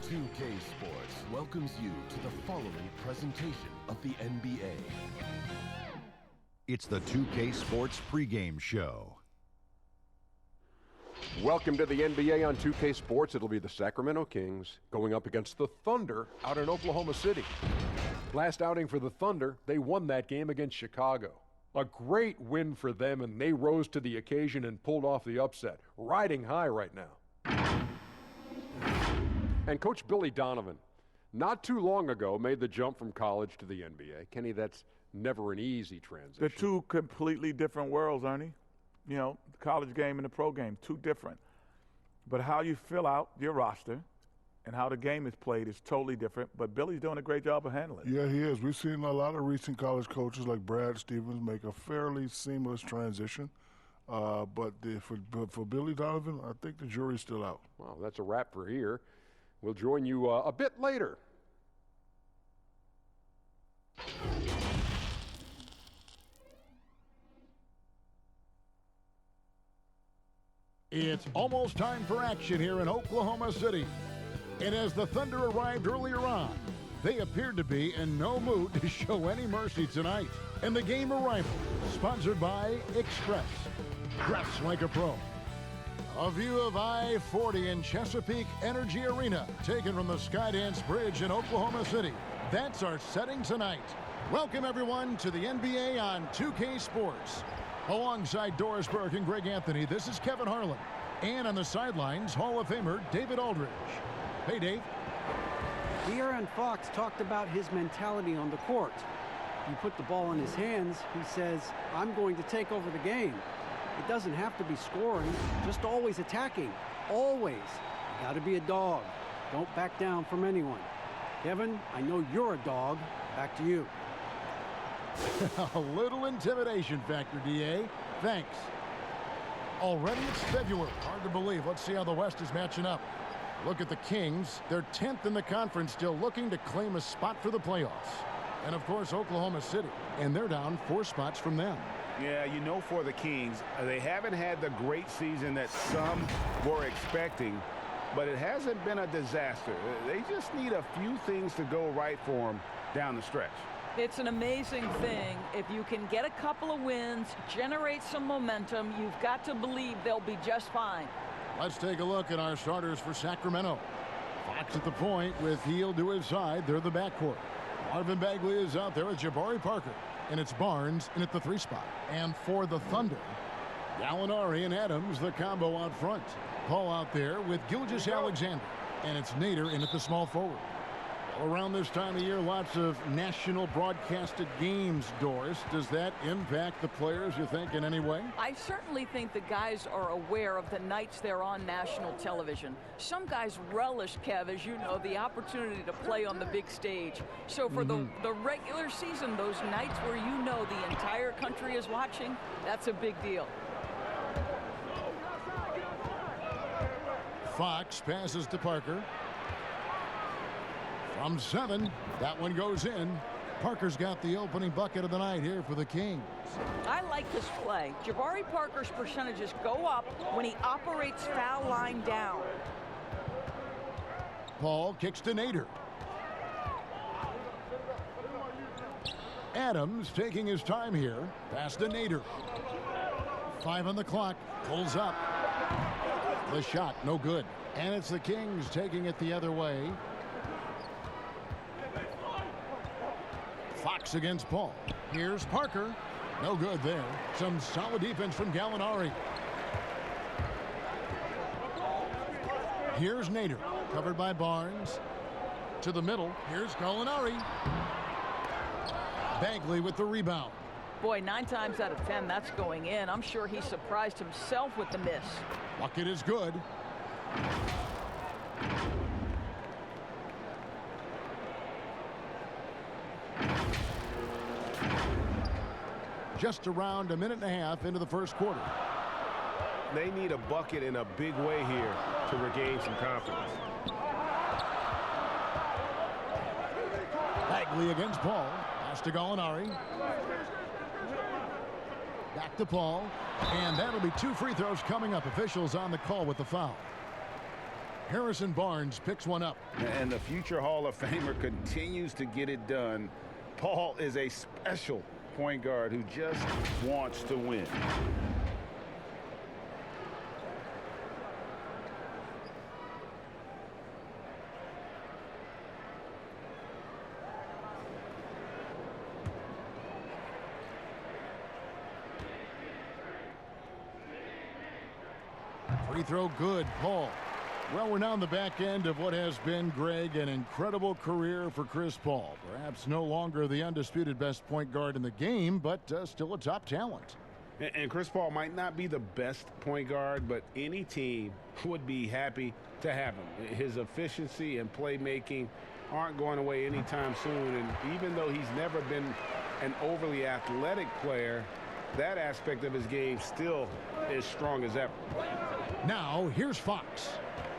2K Sports welcomes you to the following presentation of the NBA. It's the 2K Sports pregame show. Welcome to the NBA on 2K Sports. It'll be the Sacramento Kings going up against the Thunder out in Oklahoma City. Last outing for the Thunder, they won that game against Chicago. A great win for them, and they rose to the occasion and pulled off the upset. Riding high right now. And Coach Billy Donovan, not too long ago, made the jump from college to the NBA. Kenny, that's never an easy transition. They're two completely different worlds, Ernie. You know, the college game and the pro game, two different. But how you fill out your roster and how the game is played is totally different. But Billy's doing a great job of handling it. Yeah, he is. We've seen a lot of recent college coaches like Brad Stevens make a fairly seamless transition. But for Billy Donovan, I think the jury's still out. Well, that's a wrap for here. We'll join you a bit later. It's almost time for action here in Oklahoma City. And as the Thunder arrived earlier on, they appeared to be in no mood to show any mercy tonight. And the game arrival, sponsored by Express. Dress like a pro. A view of I-40 in Chesapeake Energy Arena, taken from the Skydance Bridge in Oklahoma City. That's our setting tonight. Welcome, everyone, to the NBA on 2K Sports. Alongside Doris Burke and Greg Anthony, this is Kevin Harlan. And on the sidelines, Hall of Famer David Aldridge. Hey, Dave. De'Aaron Fox talked about his mentality on the court. You put the ball in his hands, he says, I'm going to take over the game. It doesn't have to be scoring, just always attacking. Always. You got to be a dog. Don't back down from anyone. Kevin, I know you're a dog. Back to you. A little intimidation factor, DA. Thanks. Already it's February. Hard to believe. Let's see how the West is matching up. Look at the Kings. They're 10th in the conference, still looking to claim a spot for the playoffs. And, of course, Oklahoma City. And they're down 4 spots from them. Yeah, you know, for the Kings, they haven't had the great season that some were expecting, but it hasn't been a disaster. They just need a few things to go right for them down the stretch. It's an amazing thing. If you can get a couple of wins, generate some momentum, you've got to believe they'll be just fine. Let's take a look at our starters for Sacramento. Fox at the point with Hield to his side. They're the backcourt. Marvin Bagley is out there with Jabari Parker. And it's Barnes in at the 3 spot. And for the Thunder, Gallinari and Adams, the combo out front. Paul out there with Gilgeous-Alexander. And it's Nader in at the small forward. Around this time of year, lots of national broadcasted games, Doris. Does that impact the players, you think, in any way? I certainly think the guys are aware of the nights they're on national television. Some guys relish, Kev, as you know, the opportunity to play on the big stage. So for the regular season, those nights where you know the entire country is watching, that's a big deal. Fox passes to Parker. From 7, that one goes in. Parker's got the opening bucket of the night here for the Kings. I like this play. Jabari Parker's percentages go up when he operates foul line down. Paul kicks to Nader. Adams taking his time here. Pass to Nader. 5 on the clock. Pulls up. The shot, no good. And it's the Kings taking it the other way. Fox against Paul. Here's Parker. No good there. Some solid defense from Gallinari. Here's Nader. Covered by Barnes. To the middle. Here's Gallinari. Bagley with the rebound. Boy, 9 times out of 10, that's going in. I'm sure he surprised himself with the miss. Bucket is good. Just around a minute and a half into the first quarter. They need a bucket in a big way here to regain some confidence. Bagley against Paul. Pass to Gallinari. Back to Paul. And that'll be 2 free throws coming up. Officials on the call with the foul. Harrison Barnes picks one up. And the future Hall of Famer continues to get it done. Paul is a special point guard who just wants to win. Free throw good, Paul. Well, we're now on the back end of what has been, Greg, an incredible career for Chris Paul. Perhaps no longer the undisputed best point guard in the game, but still a top talent. And Chris Paul might not be the best point guard, but any team would be happy to have him. His efficiency and playmaking aren't going away anytime soon. And even though he's never been an overly athletic player, that aspect of his game still is strong as ever. Now, here's Fox.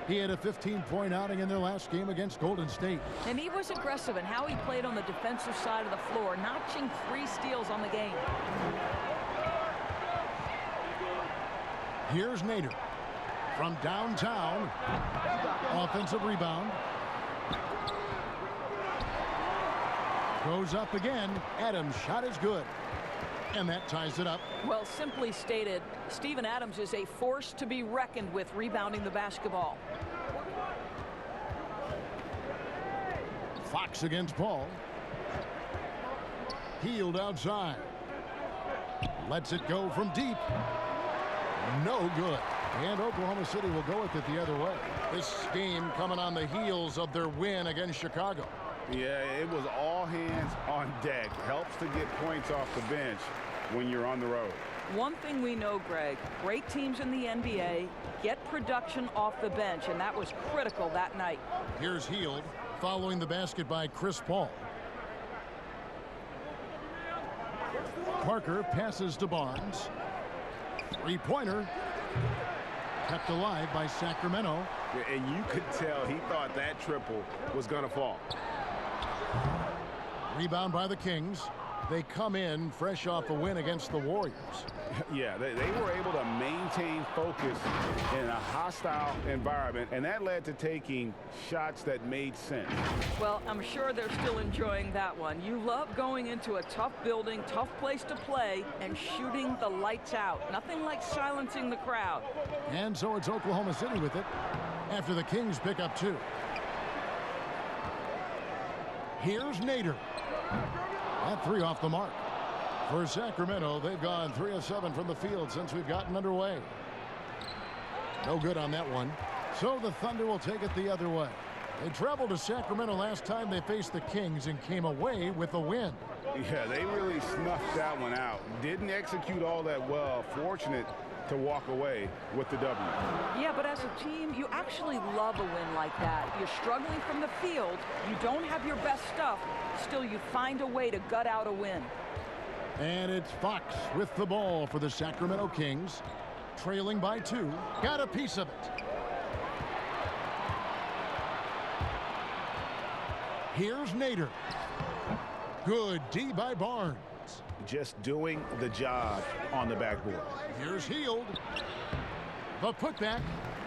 He had a 15-point outing in their last game against Golden State. And he was aggressive in how he played on the defensive side of the floor, notching 3 steals on the game. Here's Nader from downtown. Offensive rebound. Goes up again. Adams' shot is good. And that ties it up. Well, simply stated, Steven Adams is a force to be reckoned with rebounding the basketball. Fox against Paul. Healed outside. Lets it go from deep. No good. And Oklahoma City will go with it the other way. This game coming on the heels of their win against Chicago. Yeah, it was all hands on deck. Helps to get points off the bench when you're on the road. One thing we know, Greg, great teams in the NBA get production off the bench, and that was critical that night. Here's Healed, following the basket by Chris Paul. Parker passes to Barnes. Three-pointer. Kept alive by Sacramento. And you could tell he thought that triple was going to fall. Rebound by the Kings. They come in fresh off a win against the Warriors. Yeah, they were able to maintain focus in a hostile environment, and that led to taking shots that made sense. Well, I'm sure they're still enjoying that one. You love going into a tough building, tough place to play, and shooting the lights out. Nothing like silencing the crowd. And so it's Oklahoma City with it after the Kings pick up 2. Here's Nader. That 3 off the mark. For Sacramento, they've gone 3 of 7 from the field since we've gotten underway. No good on that one. So the Thunder will take it the other way. They traveled to Sacramento last time they faced the Kings and came away with a win. Yeah, they really snuffed that one out. Didn't execute all that well. Fortunate to walk away with the W. Yeah, but as a team, you actually love a win like that. You're struggling from the field, you don't have your best stuff, still you find a way to gut out a win. And it's Fox with the ball for the Sacramento Kings, trailing by 2. Got a piece of it. Here's Nader. Good D by Barnes. Just doing the job on the backboard. Here's Healed. The putback.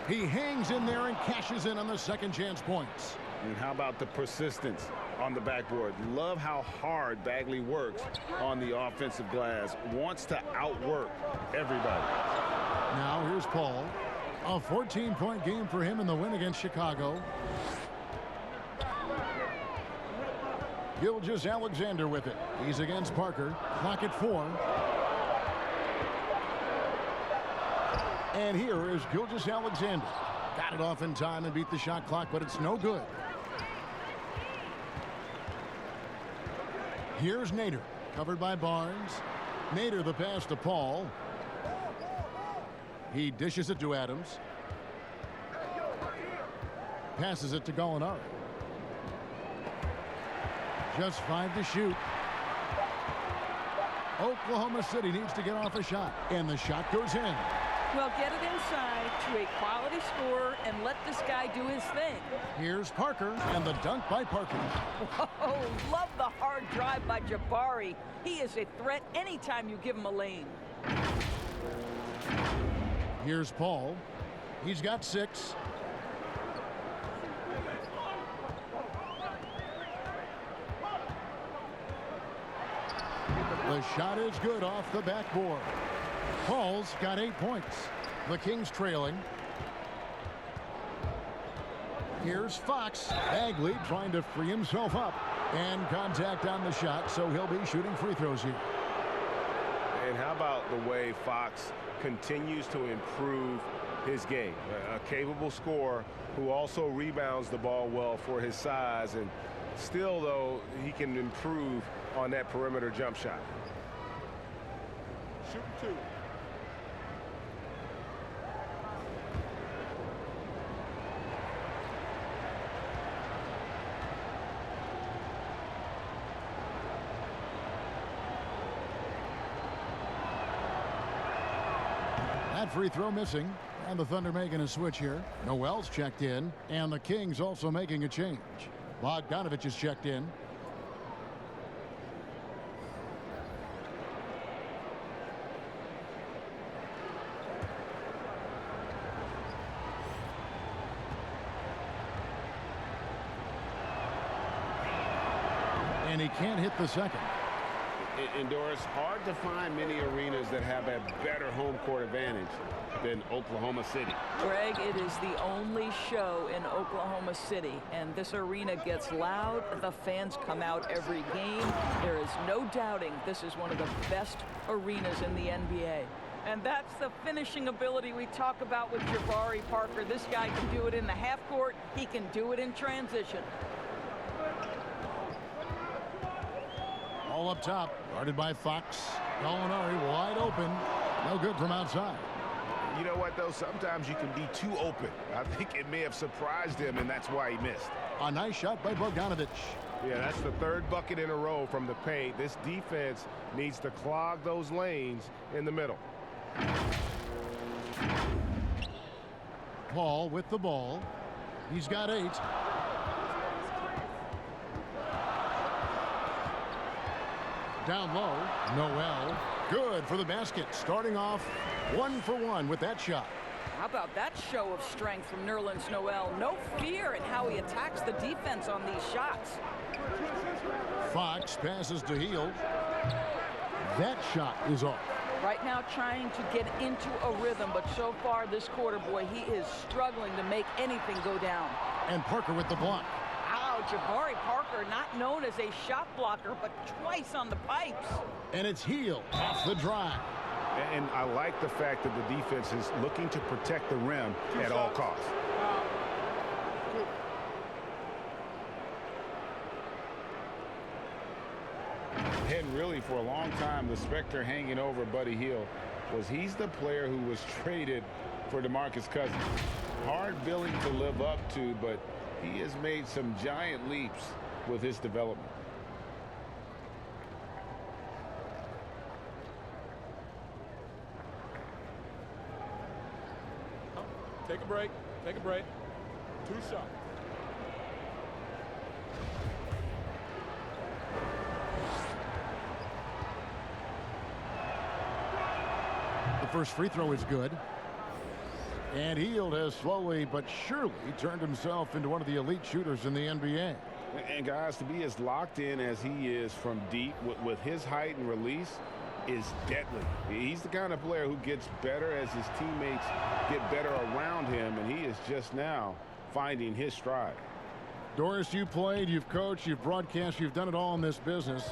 He hangs in there and cashes in on the second chance points. And how about the persistence on the backboard? Love how hard Bagley works on the offensive glass. Wants to outwork everybody. Now here's Paul. A 14-point game for him in the win against Chicago. Gilgeous-Alexander with it. He's against Parker. Clock at 4. And here is Gilgeous-Alexander. Got it off in time and beat the shot clock, but it's no good. Here's Nader. Covered by Barnes. Nader the pass to Paul. He dishes it to Adams. Passes it to Gallinari. Just 5 to shoot. Oklahoma City needs to get off a shot, and the shot goes in. Well, get it inside to a quality scorer and let this guy do his thing. Here's Parker, and the dunk by Parker. Oh, love the hard drive by Jabari. He is a threat anytime you give him a lane. Here's Paul. He's got 6. The shot is good off the backboard. Paul's got 8 points. The Kings trailing. Here's Fox. Bagley trying to free himself up. And contact on the shot, so he'll be shooting free throws here. And how about the way Fox continues to improve his game? A capable scorer who also rebounds the ball well for his size, and still, though, he can improve on that perimeter jump shot. Shooting 2. That free throw missing, and the Thunder making a switch here. Noel's checked in, and the Kings also making a change. Bogdanovich is checked in. And he can't hit the second. And Doris, hard to find many arenas that have a better home court advantage than Oklahoma City. Greg, it is the only show in Oklahoma City, and this arena gets loud. The fans come out every game. There is no doubting this is one of the best arenas in the NBA. And that's the finishing ability we talk about with Jabari Parker. This guy can do it in the half court. He can do it in transition. All up top, guarded by Fox. Gallinari wide open. No good from outside. You know what, though? Sometimes you can be too open. I think it may have surprised him, and that's why he missed. A nice shot by Bogdanovich. Yeah, that's the 3rd bucket in a row from the paint. This defense needs to clog those lanes in the middle. Paul with the ball. He's got 8. Down low, Noel. Good for the basket. Starting off 1 for 1 with that shot. How about that show of strength from Nerlens Noel? No fear in how he attacks the defense on these shots. Fox passes to Hield. That shot is off. Right now trying to get into a rhythm, but so far this quarter, boy, he is struggling to make anything go down. And Parker with the block. Ow, Jabari Parker, not known as a shot blocker, but twice on the pipes. And it's Hield off the drive. And I like the fact that the defense is looking to protect the rim at all costs. And really, for a long time, the specter hanging over Buddy Hield was he's the player who was traded for DeMarcus Cousins. Hard billing to live up to, but he has made some giant leaps with his development. Take a break. Take a break. 2 shots. The first free throw is good. And Hield has slowly but surely turned himself into one of the elite shooters in the NBA. And guys, to be as locked in as he is from deep with his height and release is deadly. He's the kind of player who gets better as his teammates get better around him, and he is just now finding his stride. Doris, you played, you've coached, you've broadcast, you've done it all in this business.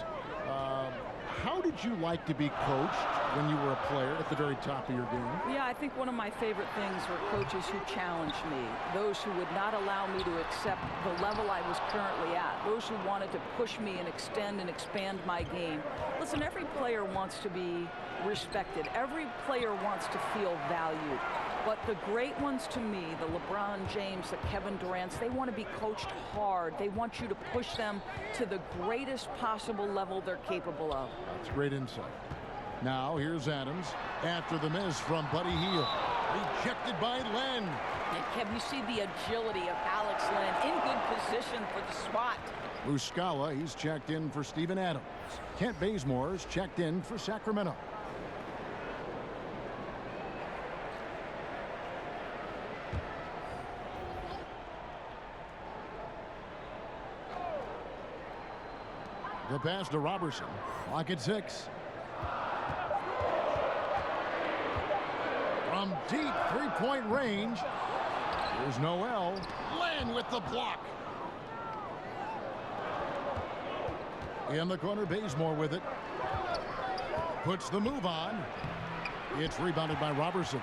How did you like to be coached when you were a player at the very top of your game? Yeah, I think one of my favorite things were coaches who challenged me, those who would not allow me to accept the level I was currently at, those who wanted to push me and extend and expand my game. Listen, every player wants to be respected. Every player wants to feel valued. But the great ones to me, the LeBron James, the Kevin Durant's, they want to be coached hard. They want you to push them to the greatest possible level they're capable of. That's great insight. Now here's Adams after the miss from Buddy Hield. Rejected by Len. And Kev, you see the agility of Alex Len in good position for the swat. Muscala, he's checked in for Steven Adams. Kent Bazemore's checked in for Sacramento. The pass to Robertson. Clock at 6. From deep three-point range, here's Noel. Land with the block. In the corner, Bazemore with it. Puts the move on. It's rebounded by Robertson.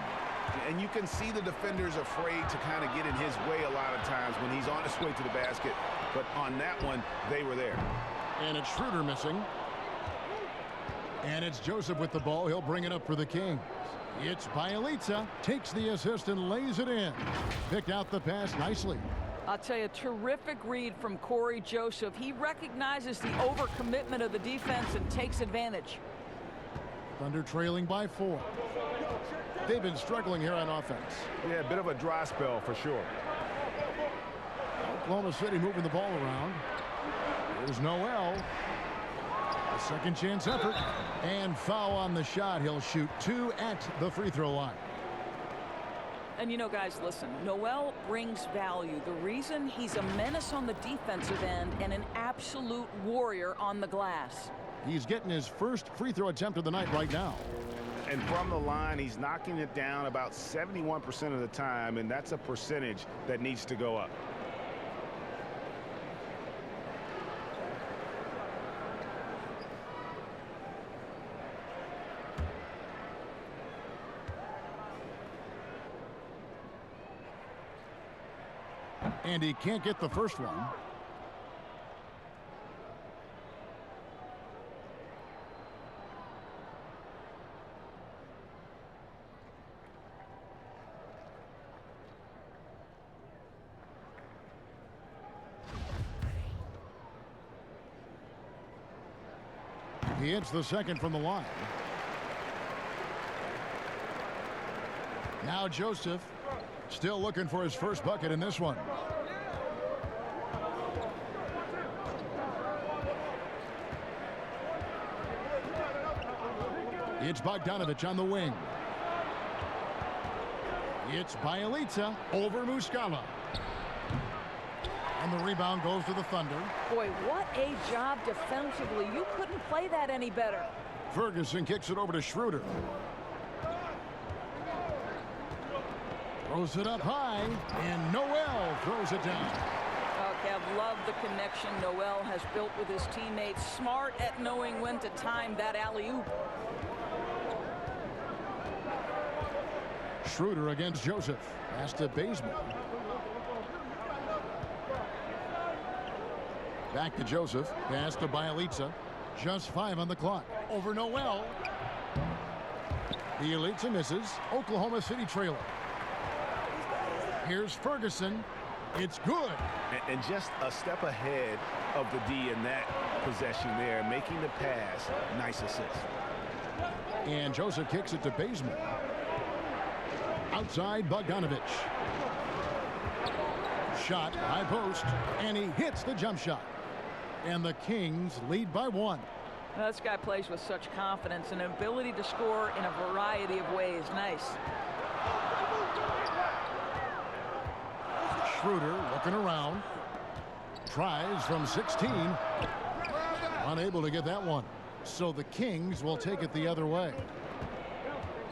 And you can see the defenders afraid to kind of get in his way a lot of times when he's on his way to the basket. But on that one, they were there. And it's Schroeder missing. And it's Joseph with the ball. He'll bring it up for the Kings. It's Bielitsa. Takes the assist and lays it in. Picked out the pass nicely. I'll tell you, terrific read from Corey Joseph. He recognizes the overcommitment of the defense and takes advantage. Thunder trailing by 4. They've been struggling here on offense. Yeah, a bit of a dry spell for sure. Oklahoma City moving the ball around. Here's Noel. A second chance effort. And foul on the shot. He'll shoot 2 at the free throw line. And you know, guys, listen, Noel brings value. The reason he's a menace on the defensive end and an absolute warrior on the glass. He's getting his first free throw attempt of the night right now. And from the line, he's knocking it down about 71% of the time, and that's a percentage that needs to go up. And he can't get the first one. He hits the second from the line. Now Joseph still looking for his first bucket in this one. It's Bogdanovich on the wing. It's Bielitsa over Muscala. And the rebound goes to the Thunder. Boy, what a job defensively. You couldn't play that any better. Ferguson kicks it over to Schroeder. Throws it up high, and Noel throws it down. Oh, Kev, love the connection Noel has built with his teammates. Smart at knowing when to time that alley-oop. Schroeder against Joseph. Pass to Bazemore. Back to Joseph. Pass to Bielitsa. Just 5 on the clock. Over Noel. Bielitsa misses. Oklahoma City trailer. Here's Ferguson. It's good. And just a step ahead of the D in that possession there, making the pass. Nice assist. And Joseph kicks it to Bazemore. Outside Bogdanovich. Shot, high post, and he hits the jump shot. And the Kings lead by 1. Well, this guy plays with such confidence and ability to score in a variety of ways. Nice. Schroeder looking around. Tries from 16. Unable to get that one. So the Kings will take it the other way.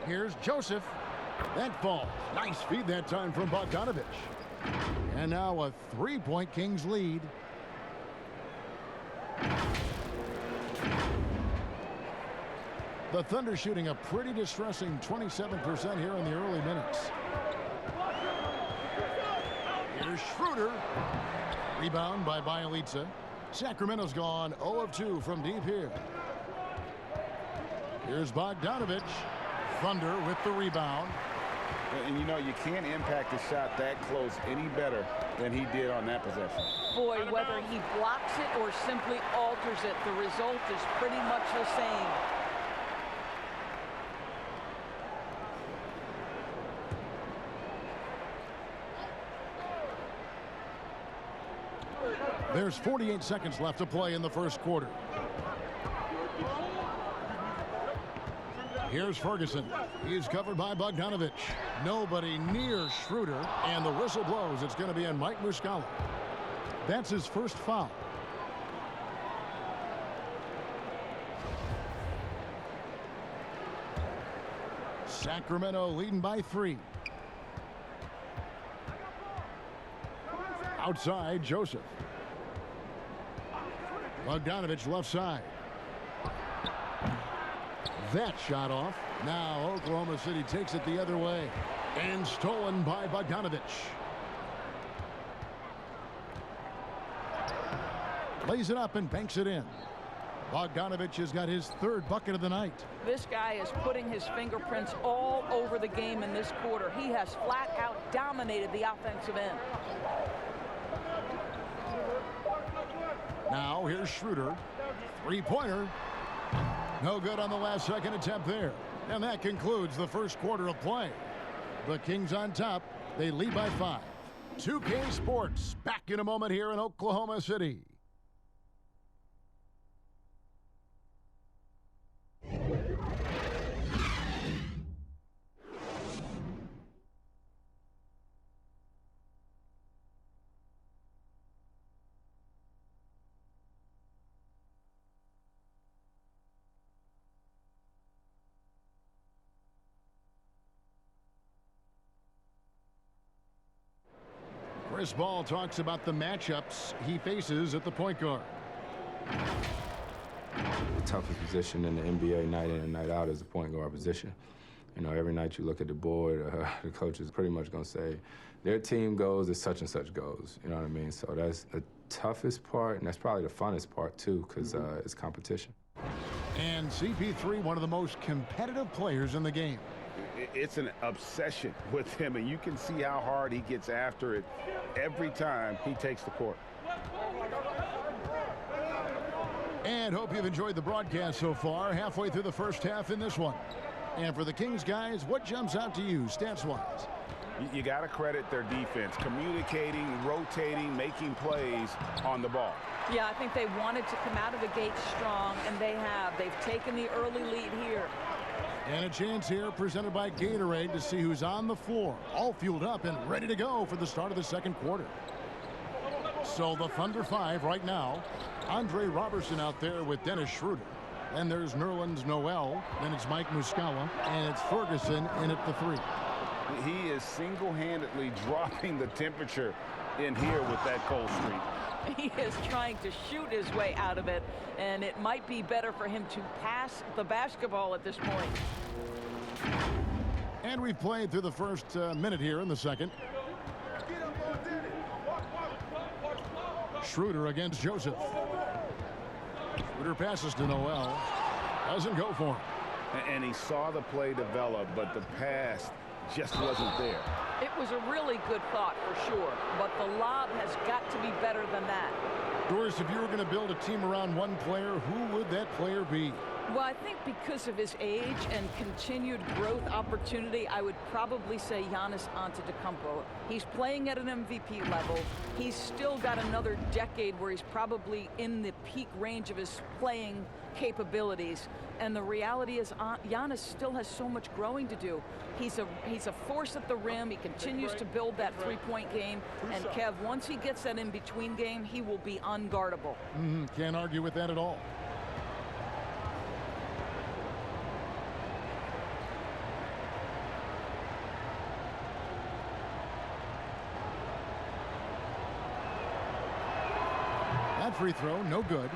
Here's Joseph. That falls. Nice feed that time from Bogdanovich. And now a 3-point Kings lead. The Thunder shooting a pretty distressing 27% here in the early minutes. Here's Schroeder. Rebound by Bielitsa. Sacramento's gone 0 of 2 from deep here. Here's Bogdanovich. Thunder with the rebound. And you know, you can't impact a shot that close any better than he did on that possession. Boy, whether he blocks it or simply alters it, the result is pretty much the same. There's 48 seconds left to play in the first quarter. Here's Ferguson. He's covered by Bogdanovich. Nobody near Schroeder. And the whistle blows. It's going to be on Mike Muscala. That's his first foul. Sacramento leading by 3. Outside, Joseph. Bogdanovich left side. That shot off. Now Oklahoma City takes it the other way. And stolen by Bogdanovich. Lays it up and banks it in. Bogdanovich has got his 3rd bucket of the night. This guy is putting his fingerprints all over the game in this quarter. He has flat out dominated the offensive end. Now here's Schroeder. 3-pointer. No good on the last second attempt there. And that concludes the first quarter of play. The Kings on top. They lead by 5. 2K Sports back in a moment here in Oklahoma City. Chris Ball talks about the matchups he faces at the point guard. The toughest position in the NBA night in and night out is the point guard position. You know, every night you look at the board, the coach is pretty much going to say, their team goes as such and such goes. You know what I mean? So that's the toughest part, and that's probably the funnest part, too, because it's competition. And CP3, one of the most competitive players in the game. It's an obsession with him, and you can see how hard he gets after it every time he takes the court. And hope you've enjoyed the broadcast so far, halfway through the first half in this one. And for the Kings guys, what jumps out to you stats-wise? You got to credit their defense, communicating, rotating, making plays on the ball. Yeah, I think they wanted to come out of the gate strong, and they have. They've taken the early lead here. And a chance here presented by Gatorade to see who's on the floor, all fueled up and ready to go for the start of the second quarter. So the Thunder 5 right now. Andre Robertson out there with Dennis Schroeder. Then there's Nerlens Noel. Then it's Mike Muscala. And it's Ferguson in at the 3. He is single-handedly dropping the temperature in here with that cold streak. He is trying to shoot his way out of it, and it might be better for him to pass the basketball at this point. And we've played through the first minute here in the second. Schroeder against Joseph. Schroeder passes to Noel. Doesn't go for him. And he saw the play develop, but the pass just wasn't there. It was a really good thought for sure, but the lob has got to be better than that. Doris, if you were going to build a team around one player, who would that player be? Well, I think because of his age and continued growth opportunity, I would probably say Giannis Antetokounmpo. He's playing at an MVP level. He's still got another decade where he's probably in the peak range of his playing capabilities. And the reality is Giannis still has so much growing to do. He's a force at the rim. He continues to build that three-point game. And Kev, once he gets that in-between game, he will be unguardable. Can't argue with that at all. That free throw, no good.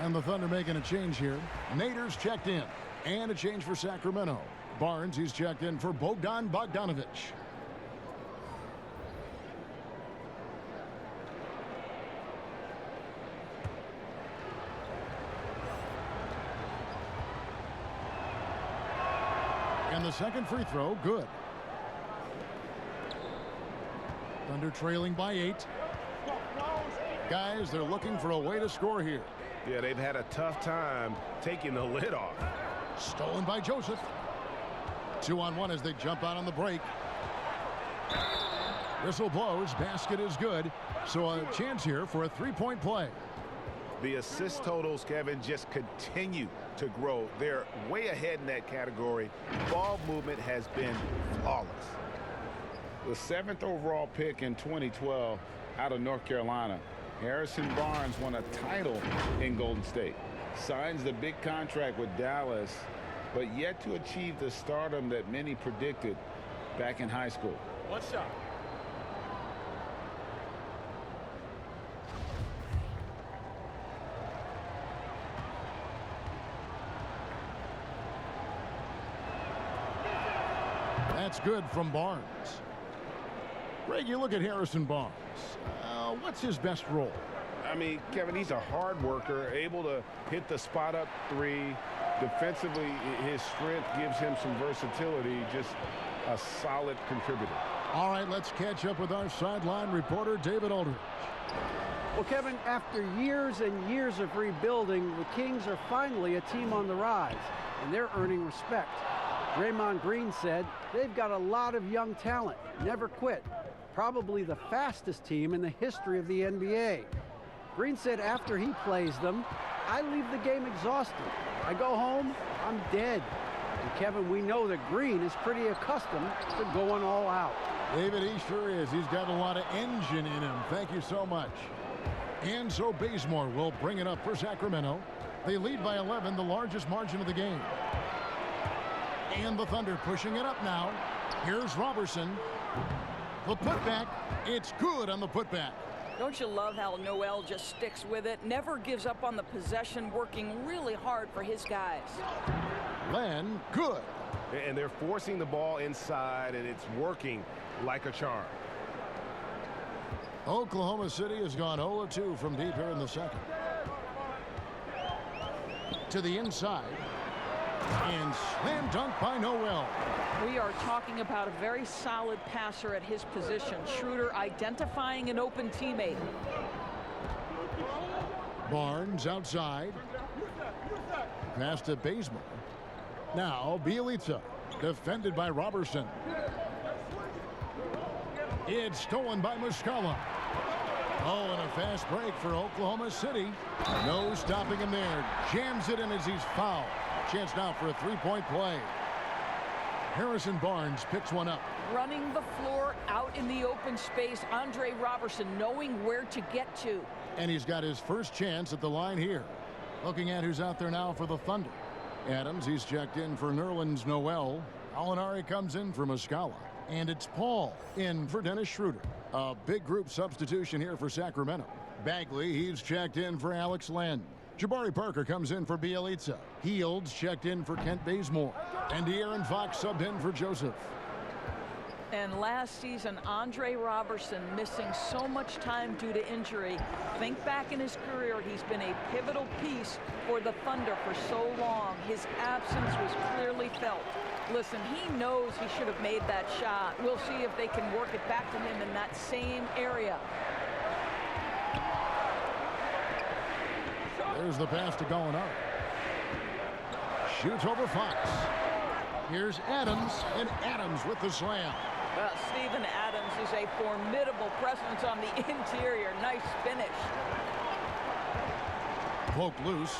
And the Thunder making a change here. Nader's checked in. And a change for Sacramento. Barnes, he's checked in for Bogdan Bogdanovich. And the second free throw, good. Thunder trailing by 8. Guys, they're looking for a way to score here. Yeah, they've had a tough time taking the lid off. Stolen by Joseph. 2-on-1 as they jump out on the break. Whistle blows. Basket is good. So a chance here for a three-point play. The assist totals, Kevin, just continue to grow. They're way ahead in that category. Ball movement has been flawless. The 7th overall pick in 2012 out of North Carolina. Harrison Barnes won a title in Golden State. Signs the big contract with Dallas. but yet to achieve the stardom that many predicted back in high school. One shot. That's good from Barnes. Greg, you look at Harrison Barnes. What's his best role? I mean, Kevin, he's a hard worker, able to hit the spot-up three. Defensively, his strength gives him some versatility, just a solid contributor. All right, let's catch up with our sideline reporter, David Aldridge. Well, Kevin, after years and years of rebuilding, the Kings are finally a team on the rise, and they're earning respect. Draymond Green said they've got a lot of young talent, never quit. Probably the fastest team in the history of the NBA. Green said after he plays them, I leave the game exhausted. I go home, I'm dead. And Kevin, we know that Green is pretty accustomed to going all out. David, he sure is. He's got a lot of engine in him. Thank you so much. And so Bazemore will bring it up for Sacramento. They lead by 11, the largest margin of the game. And the Thunder pushing it up now. Here's Robertson. The putback. It's good on the putback. Don't you love how Noel just sticks with it? Never gives up on the possession, working really hard for his guys. Len, good. And they're forcing the ball inside, and it's working like a charm. Oklahoma City has gone 0-2 from deep here in the second. To the inside. And slam dunk by Noel. We are talking about a very solid passer at his position. Schroeder identifying an open teammate. Barnes outside. Pass to Bazemore. Now Bielitsa, defended by Robertson. It's stolen by Muscala. Oh, and a fast break for Oklahoma City. No stopping him there. Jams it in as he's fouled. Chance now for a three-point play. Harrison Barnes picks one up. Running the floor out in the open space. Andre Robertson knowing where to get to. And he's got his first chance at the line here. Looking at who's out there now for the Thunder. Adams, he's checked in for Nerlens Noel. Alinari comes in for Muscala. And it's Paul in for Dennis Schroeder. A big group substitution here for Sacramento. Bagley, he's checked in for Alex Len. Jabari Parker comes in for Bielitsa. Fields checked in for Kent Bazemore. And De'Aaron Fox subbed in for Joseph. And last season, Andre Robertson missing so much time due to injury. Think back in his career, he's been a pivotal piece for the Thunder for so long. His absence was clearly felt. Listen, he knows he should have made that shot. We'll see if they can work it back to him in that same area. There's the pass to Gallinari. Shoots over Fox. Here's Adams, and Adams with the slam. Well, Steven Adams is a formidable presence on the interior. Nice finish. Poke loose.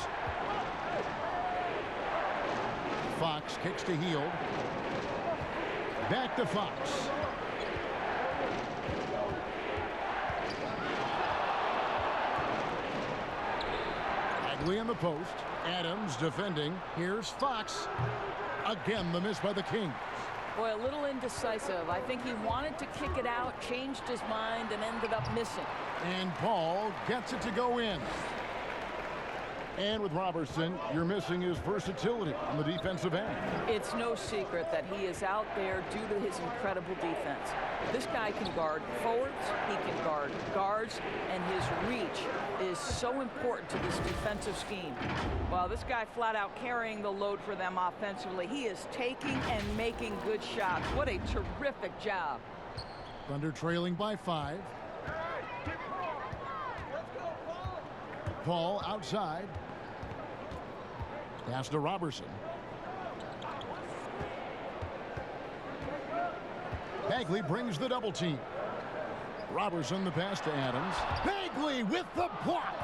Fox kicks to Hield. Back to Fox. Bagley in the post. Adams defending. Here's Fox. Again, the miss by the Kings. Boy, a little indecisive. I think he wanted to kick it out, changed his mind, and ended up missing. And Paul gets it to go in. And with Robertson, you're missing his versatility on the defensive end. It's no secret that he is out there due to his incredible defense. This guy can guard forwards, he can guard guards, and his reach is so important to this defensive scheme. Well, this guy flat out carrying the load for them offensively. He is taking and making good shots. What a terrific job. Thunder trailing by 5. Paul outside. Pass to Robertson. Bagley brings the double team. Robertson the pass to Adams. Bagley with the block.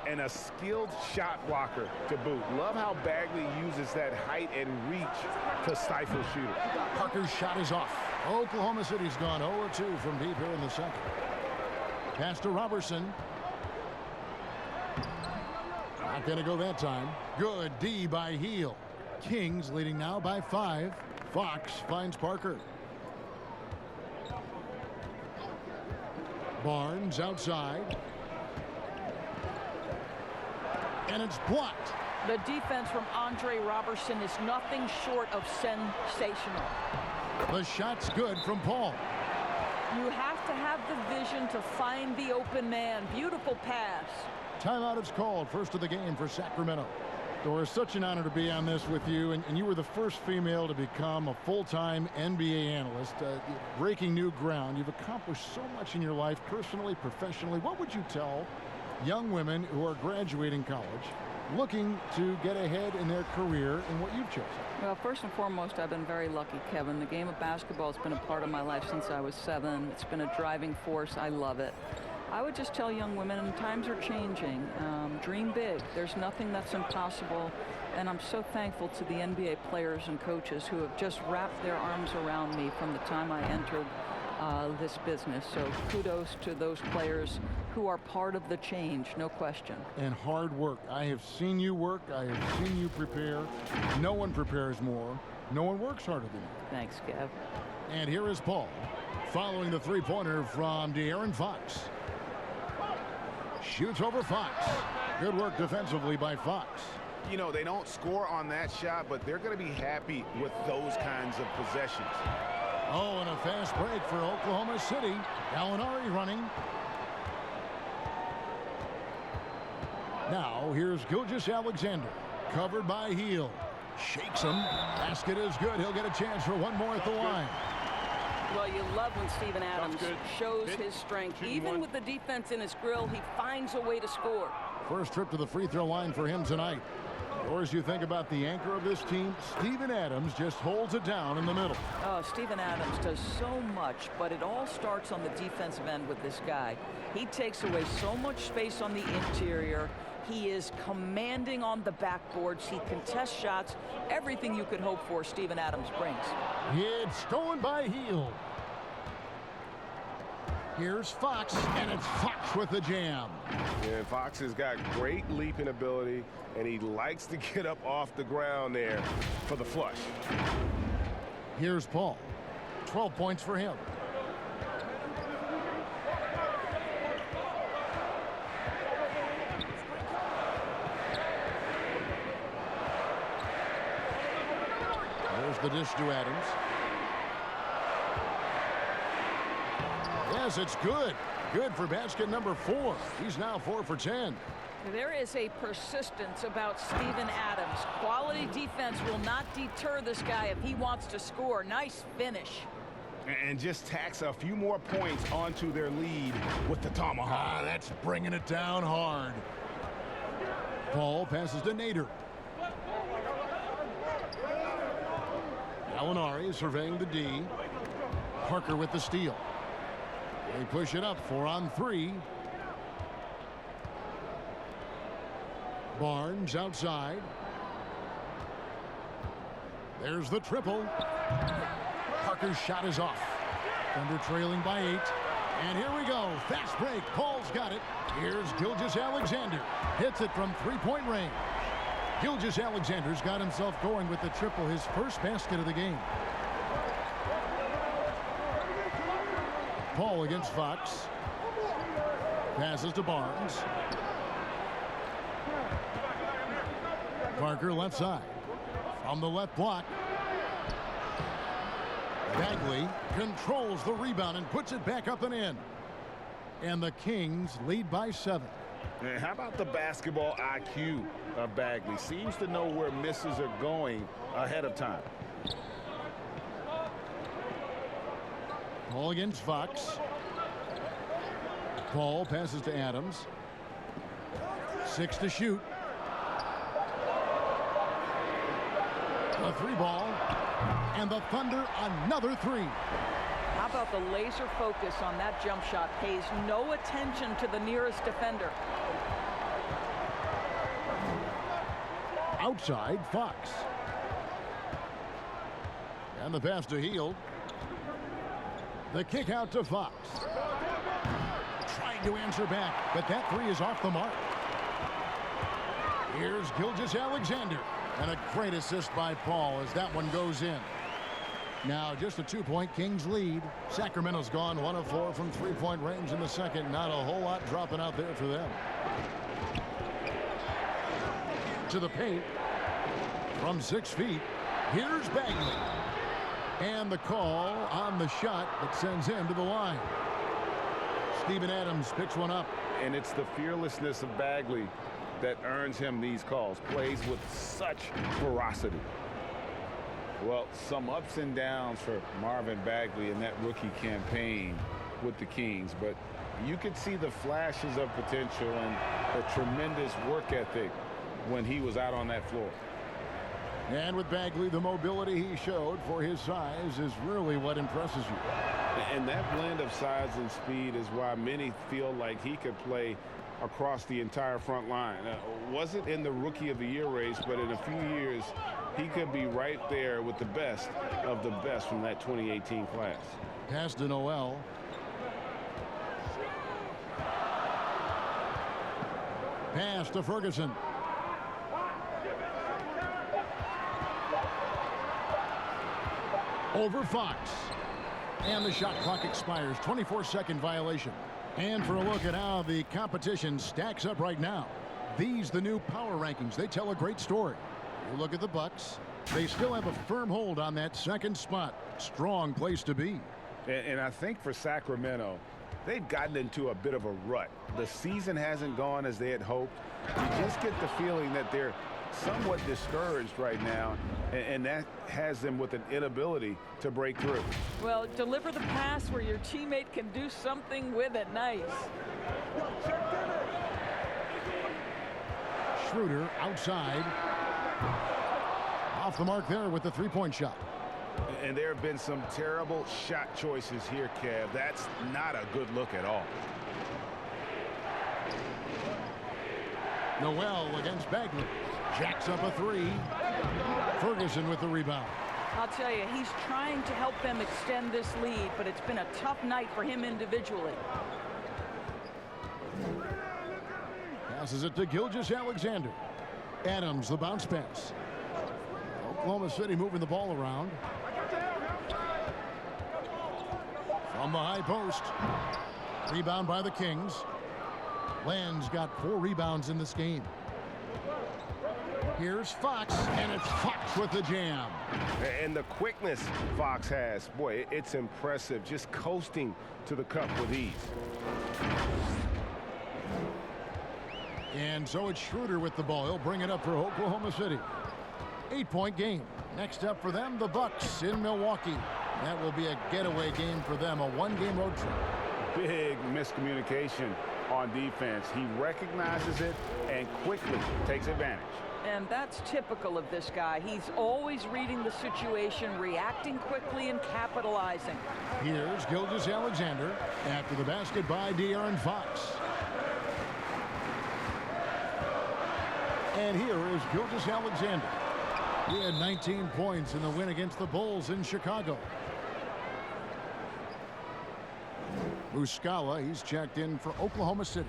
And a skilled shot blocker to boot. Love how Bagley uses that height and reach to stifle shooters. Parker's shot is off. Oklahoma City's gone 0-2 from deep here in the second. Pass to Robertson. Not going to go that time. Good D by Hield. Kings leading now by 5. Fox finds Parker. Barnes outside. And it's blocked. The defense from Andre Robertson is nothing short of sensational. The shot's good from Paul. You have to have the vision to find the open man. Beautiful pass. Timeout is called. First of the game for Sacramento. Doris, such an honor to be on this with you, and you were the first female to become a full-time NBA analyst, breaking new ground. You've accomplished so much in your life, personally, professionally. What would you tell young women who are graduating college, looking to get ahead in their career in what you've chosen? Well, first and foremost, I've been very lucky, Kevin. The game of basketball has been a part of my life since I was 7. It's been a driving force. I love it. I would just tell young women, times are changing. Dream big. There's nothing that's impossible. And I'm so thankful to the NBA players and coaches who have just wrapped their arms around me from the time I entered this business. So kudos to those players who are part of the change, no question. And hard work. I have seen you work. I have seen you prepare. No one prepares more. No one works harder than you. Thanks, Kev. And here is Paul, following the three-pointer from De'Aaron Fox. Shoots over Fox. Good work defensively by Fox. You know, they don't score on that shot, but they're going to be happy with those kinds of possessions. Oh, and a fast break for Oklahoma City. Gallinari running. Now, here's Gilgeous-Alexander. Covered by Heel. Shakes him. Basket is good. He'll get a chance for one more at the line. Well, you love when Steven Adams shows his strength. Even with the defense in his grill, he finds a way to score. First trip to the free throw line for him tonight. Or as you think about the anchor of this team, Steven Adams just holds it down in the middle. Oh, Steven Adams does so much, but it all starts on the defensive end with this guy. He takes away so much space on the interior. He is commanding on the backboards. He contests shots. Everything you could hope for, Steven Adams brings. It's stolen by Heel. Here's Fox, and it's Fox with the jam. Yeah, Fox has got great leaping ability, and he likes to get up off the ground there for the flush. Here's Paul. 12 points for him. There's the dish to Adams. Yes, it's good. Good for basket number 4. He's now 4 for 10. There is a persistence about Steven Adams. Quality defense will not deter this guy if he wants to score. Nice finish. And just tacks a few more points onto their lead with the tomahawk. That's bringing it down hard. Paul passes to Nader. Gallinari surveying the D. Parker with the steal. They push it up 4 on 3. Barnes outside. There's the triple. Parker's shot is off. Thunder trailing by 8. And here we go. Fast break. Paul's got it. Here's Gilgeous-Alexander. Hits it from three-point range. Gilgeous-Alexander's got himself going with the triple, his first basket of the game. Paul against Fox. Passes to Barnes. Parker left side. From the left block. Bagley controls the rebound and puts it back up and in. And the Kings lead by 7. And how about the basketball IQ of Bagley? Seems to know where misses are going ahead of time. Paul against Fox. Paul passes to Adams. 6 to shoot. A 3-ball. And the Thunder another 3. How about the laser focus on that jump shot? Pays no attention to the nearest defender. Outside, Fox. And the pass to Heel. The kick out to Fox. Trying to answer back, but that 3 is off the mark. Here's Gilgeous-Alexander. And a great assist by Paul as that one goes in. Now just a 2-point Kings lead. Sacramento's gone 1 of 4 from 3-point range in the second. Not a whole lot dropping out there for them. To the paint. From 6 feet. Here's Bagley. And the call on the shot that sends him to the line. Steven Adams picks one up. And it's the fearlessness of Bagley that earns him these calls. Plays with such ferocity. Well, some ups and downs for Marvin Bagley in that rookie campaign with the Kings, but you could see the flashes of potential and the tremendous work ethic when he was out on that floor. And with Bagley, the mobility he showed for his size is really what impresses you. And that blend of size and speed is why many feel like he could play across the entire front line. Wasn't in the Rookie of the Year race, but in a few years, he could be right there with the best of the best from that 2018 class. Pass to Noel. Pass to Ferguson. Over Fox. And the shot clock expires. 24-second violation. And for a look at how the competition stacks up right now. These, the new power rankings, they tell a great story. You look at the Bucks. They still have a firm hold on that second spot. Strong place to be. And I think for Sacramento, they've gotten into a bit of a rut. The season hasn't gone as they had hoped. You just get the feeling that they're somewhat discouraged right now, and that has them with an inability to break through. Well, deliver the pass where your teammate can do something with it. Nice. Schroeder outside. Off the mark there with the three-point shot. And there have been some terrible shot choices here, Kev. That's not a good look at all. Noel against Bagley. Jacks up a three. Ferguson with the rebound. I'll tell you, he's trying to help them extend this lead, but it's been a tough night for him individually. Passes it to Gilgeous-Alexander. Adams, the bounce pass. Oklahoma City moving the ball around. From the high post. Rebound by the Kings. Land's got 4 rebounds in this game. Here's Fox, and it's Fox with the jam. And the quickness Fox has, boy, it's impressive. Just coasting to the cup with ease. And so it's Schroeder with the ball. He'll bring it up for Oklahoma City. 8-point game. Next up for them, the Bucks in Milwaukee. That will be a getaway game for them, a 1-game road trip. Big miscommunication on defense. He recognizes it and quickly takes advantage. And that's typical of this guy. He's always reading the situation, reacting quickly, and capitalizing. Here's Gilgeous-Alexander after the basket by De'Aaron Fox. And here is Gilgeous-Alexander. He had 19 points in the win against the Bulls in Chicago. Muscala, he's checked in for Oklahoma City.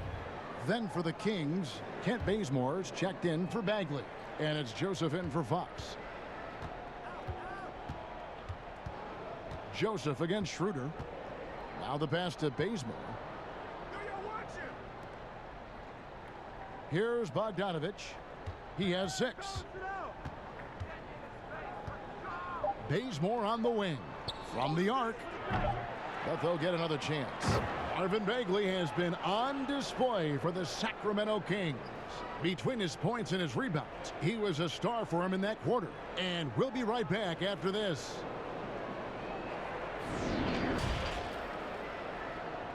Then for the Kings, Kent Bazemore's checked in for Bagley. And it's Joseph in for Fox. Joseph against Schroeder. Now the pass to Bazemore. Here's Bogdanovich. He has 6. Bazemore on the wing. From the arc. But they'll get another chance. Marvin Bagley has been on display for the Sacramento Kings. Between his points and his rebounds, he was a star for him in that quarter. And we'll be right back after this.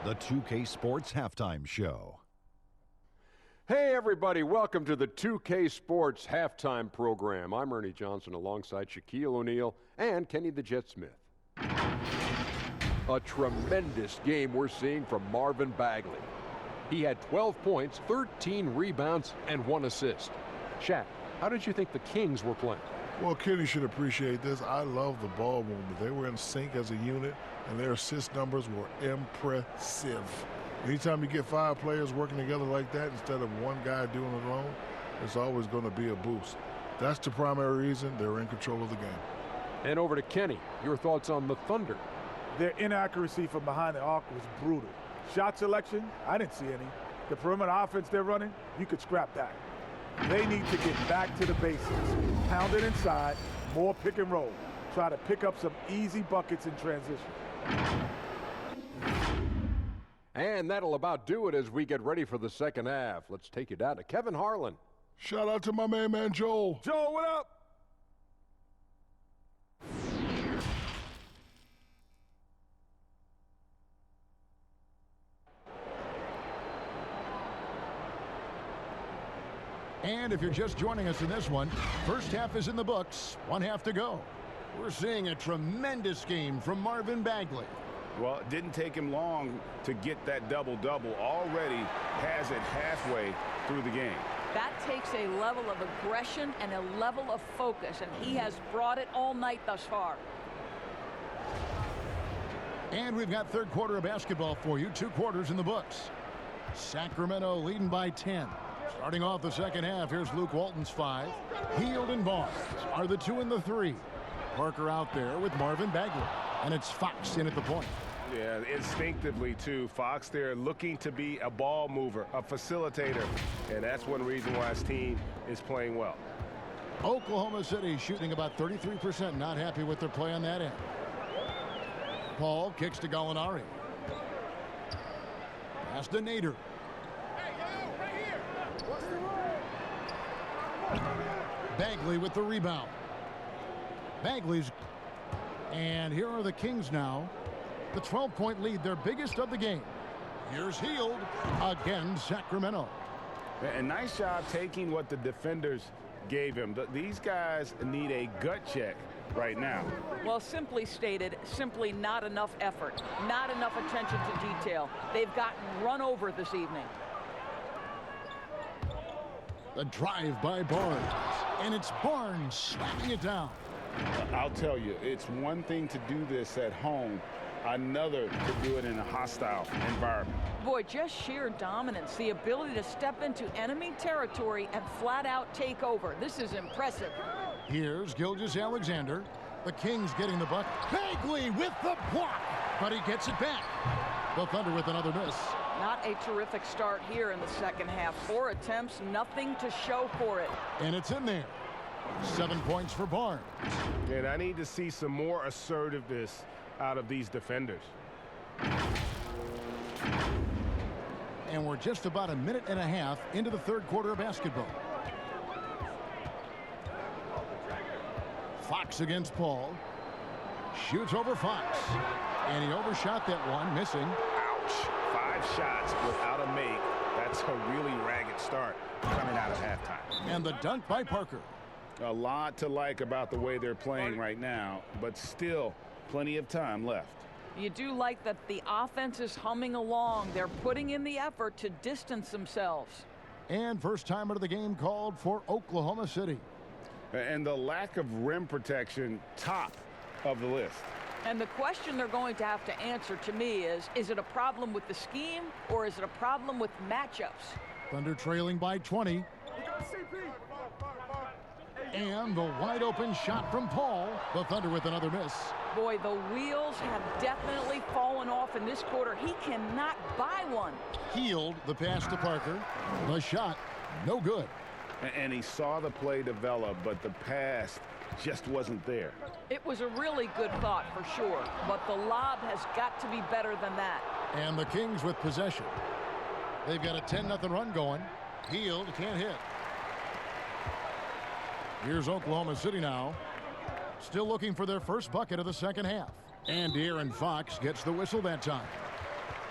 The 2K Sports Halftime Show. Hey, everybody. Welcome to the 2K Sports Halftime Program. I'm Ernie Johnson alongside Shaquille O'Neal and Kenny the Jet Smith. A tremendous game we're seeing from Marvin Bagley. He had 12 points, 13 rebounds, and 1 assist. Shaq, how did you think the Kings were playing? Well, Kenny should appreciate this. I love the ball movement. They were in sync as a unit, and their assist numbers were impressive. Anytime you get 5 players working together like that instead of one guy doing it alone, it's always going to be a boost. That's the primary reason they're in control of the game. And over to Kenny. Your thoughts on the Thunder? Their inaccuracy from behind the arc was brutal. Shot selection, I didn't see any. The perimeter offense they're running, you could scrap that. They need to get back to the basics. Pound it inside, more pick and roll. Try to pick up some easy buckets in transition. And that'll about do it as we get ready for the second half. Let's take you down to Kevin Harlan. Shout out to my main man, Joel. Joel, what up? And if you're just joining us in this one, first half is in the books, one half to go. We're seeing a tremendous game from Marvin Bagley. Well, it didn't take him long to get that double-double. Already has it halfway through the game. That takes a level of aggression and a level of focus, and he has brought it all night thus far. And we've got third quarter of basketball for you, 2 quarters in the books. Sacramento leading by 10. Starting off the second half, here's Luke Walton's 5. Hield and Barnes are the 2 and the 3. Parker out there with Marvin Bagley. And it's Fox in at the point. Yeah, instinctively, too. Fox there looking to be a ball mover, a facilitator. And that's one reason why his team is playing well. Oklahoma City shooting about 33%. Not happy with their play on that end. Paul kicks to Gallinari. Pass to Nader. Bagley with the rebound. Bagley's. And here are the Kings now. The 12-point lead, their biggest of the game. Here's Hield. Again, Sacramento. And nice job taking what the defenders gave him. These guys need a gut check right now. Well, simply stated, simply not enough effort, not enough attention to detail. They've gotten run over this evening. The drive by Barnes. And it's Barnes slapping it down. I'll tell you, it's one thing to do this at home, another to do it in a hostile environment. Boy, just sheer dominance, the ability to step into enemy territory and flat out take over. This is impressive. Here's Gilgeous-Alexander. The Kings getting the buck. Bagley with the block, but he gets it back. The Thunder with another miss. Not a terrific start here in the second half. 4 attempts, nothing to show for it. And it's in there. 7 points for Barnes. And I need to see some more assertiveness out of these defenders. And we're just about a minute and a half into the third quarter of basketball. Fox against Paul. Shoots over Fox. And he overshot that one, missing. Ouch. 5 shots without a make. That's a really ragged start coming out of halftime. And the dunk by Parker. A lot to like about the way they're playing right now, but still plenty of time left. You do like that the offense is humming along. They're putting in the effort to distance themselves. And first time out of the game called for Oklahoma City. And the lack of rim protection, top of the list. And the question they're going to have to answer to me is it a problem with the scheme or is it a problem with matchups? Thunder trailing by 20. And the wide open shot from Paul. The Thunder with another miss. Boy, the wheels have definitely fallen off in this quarter. He cannot buy one. Hield the pass to Parker. The shot, no good. And he saw the play develop, but the pass just wasn't there. It was a really good thought for sure, but the lob has got to be better than that. And the Kings with possession. They've got a 10-0 run going. Hield can't hit. Here's Oklahoma City now. Still looking for their first bucket of the second half. And De'Aaron Fox gets the whistle that time.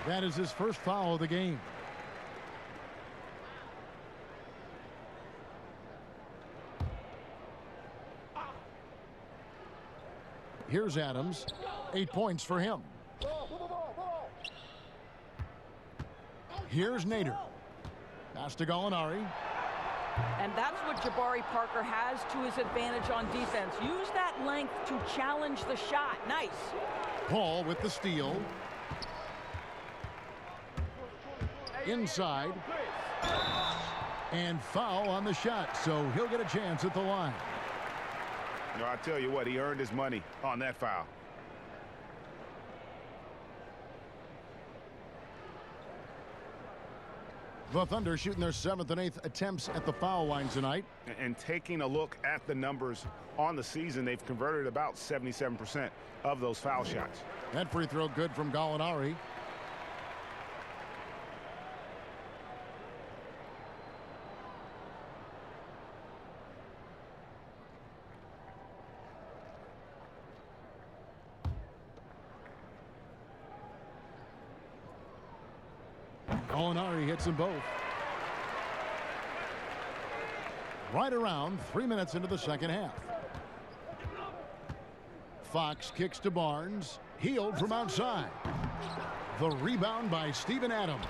That is his first foul of the game. Here's Adams. 8 points for him. Here's Nader. Pass to Gallinari. And that's what Jabari Parker has to his advantage on defense. Use that length to challenge the shot. Nice. Paul with the steal. Inside. And foul on the shot, so he'll get a chance at the line. No, I tell you what, he earned his money on that foul. The Thunder shooting their 7th and 8th attempts at the foul line tonight. And taking a look at the numbers on the season, they've converted about 77% of those foul shots. That free throw good from Gallinari. Gallinari hits them both. Right around 3 minutes into the second half. Fox kicks to Barnes. Healed from outside. The rebound by Steven Adams.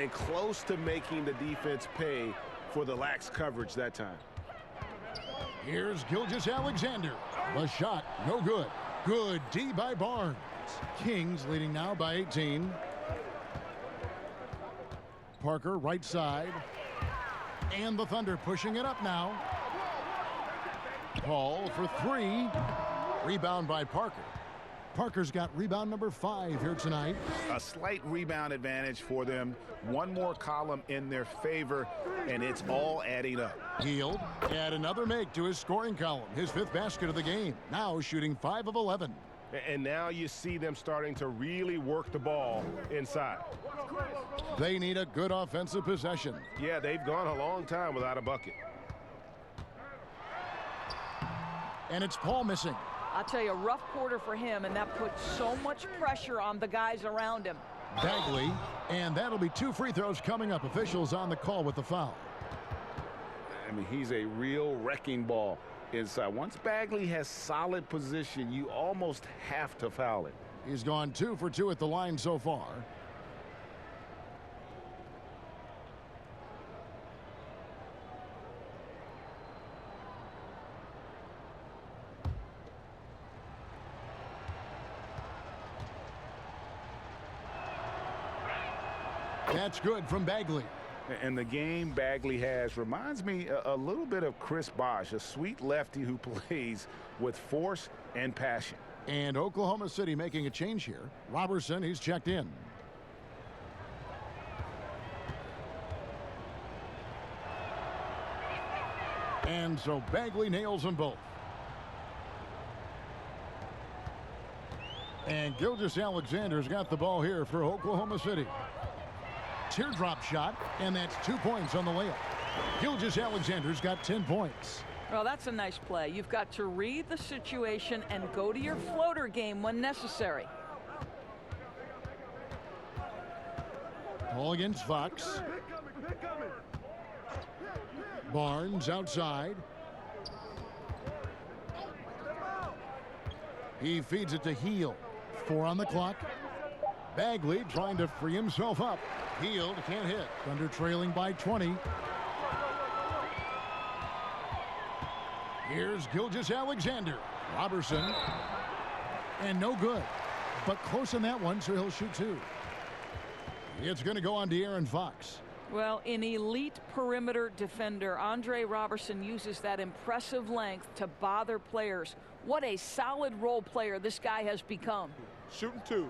And close to making the defense pay for the lax coverage that time. Here's Gilgeous-Alexander. The shot, no good. Good D by Barnes. Kings leading now by 18. Parker right side. And the Thunder pushing it up now. Paul for 3. Rebound by Parker. Parker's got rebound number 5 here tonight. A slight rebound advantage for them. One more column in their favor, and it's all adding up. Healed. Add another make to his scoring column. His 5th basket of the game. Now shooting 5 of 11. And now you see them starting to really work the ball inside. They need a good offensive possession. Yeah, they've gone a long time without a bucket. And it's Paul missing. I'll tell you, a rough quarter for him, and that puts so much pressure on the guys around him. Bagley, and that'll be 2 free throws coming up. Officials on the call with the foul. I mean, he's a real wrecking ball inside. Once Bagley has solid position, you almost have to foul it. He's gone 2 for 2 at the line so far. That's good from Bagley. And the game Bagley has reminds me a little bit of Chris Bosh, a sweet lefty who plays with force and passion. And Oklahoma City making a change here. Robertson, he's checked in. And so Bagley nails them both. And Gilgeous-Alexander's got the ball here for Oklahoma City. Teardrop shot, and that's 2 points on the layup. Gilgeous-Alexander's got 10 points. Well, that's a nice play. You've got to read the situation and go to your floater game when necessary. Ball against Fox. Barnes outside. He feeds it to Heel. 4 on the clock. Bagley trying to free himself up. Healed, can't hit. Thunder trailing by 20. Here's Gilgeous-Alexander. Robertson. And no good. But close on that one, so he'll shoot 2. It's going to go on De'Aaron Fox. Well, an elite perimeter defender, Andre Robertson uses that impressive length to bother players. What a solid role player this guy has become. Shooting 2.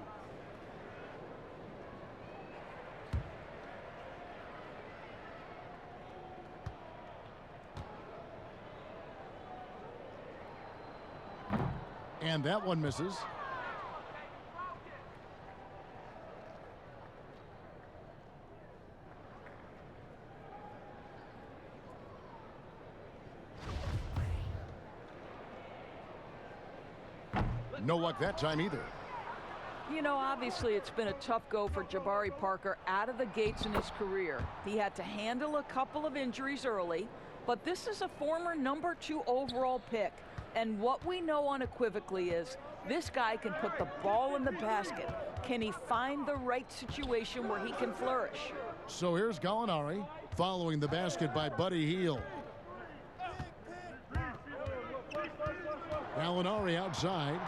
And that one misses. No luck that time either. You know, obviously it's been a tough go for Jabari Parker out of the gates in his career. He had to handle a couple of injuries early, but this is a former number 2 overall pick. And what we know unequivocally is this guy can put the ball in the basket. Can he find the right situation where he can flourish? So here's Gallinari following the basket by Buddy Hield. Gallinari outside.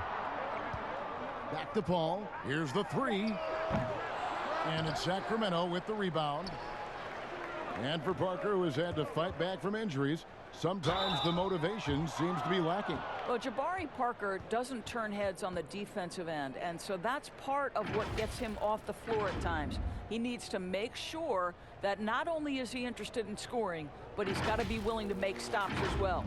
Back to Paul. Here's the 3. And it's Sacramento with the rebound. And for Parker, who has had to fight back from injuries, sometimes the motivation seems to be lacking. Well, Jabari Parker doesn't turn heads on the defensive end, and so that's part of what gets him off the floor at times. He needs to make sure that not only is he interested in scoring, but he's got to be willing to make stops as well.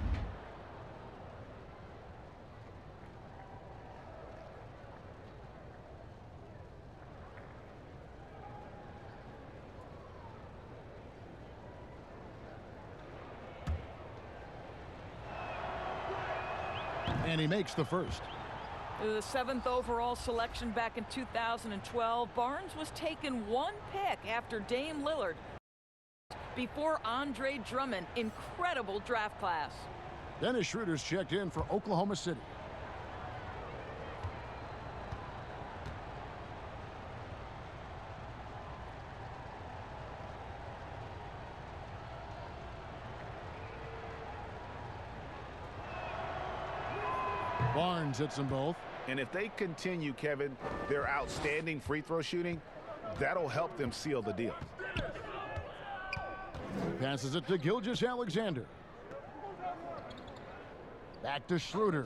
And he makes the first. The 7th overall selection back in 2012. Barnes was taken 1 pick after Dame Lillard before Andre Drummond. Incredible draft class. Dennis Schroeder's checked in for Oklahoma City. Barnes hits them both. And if they continue, Kevin, their outstanding free throw shooting, that'll help them seal the deal. Passes it to Gilgeous-Alexander. Back to Schroeder.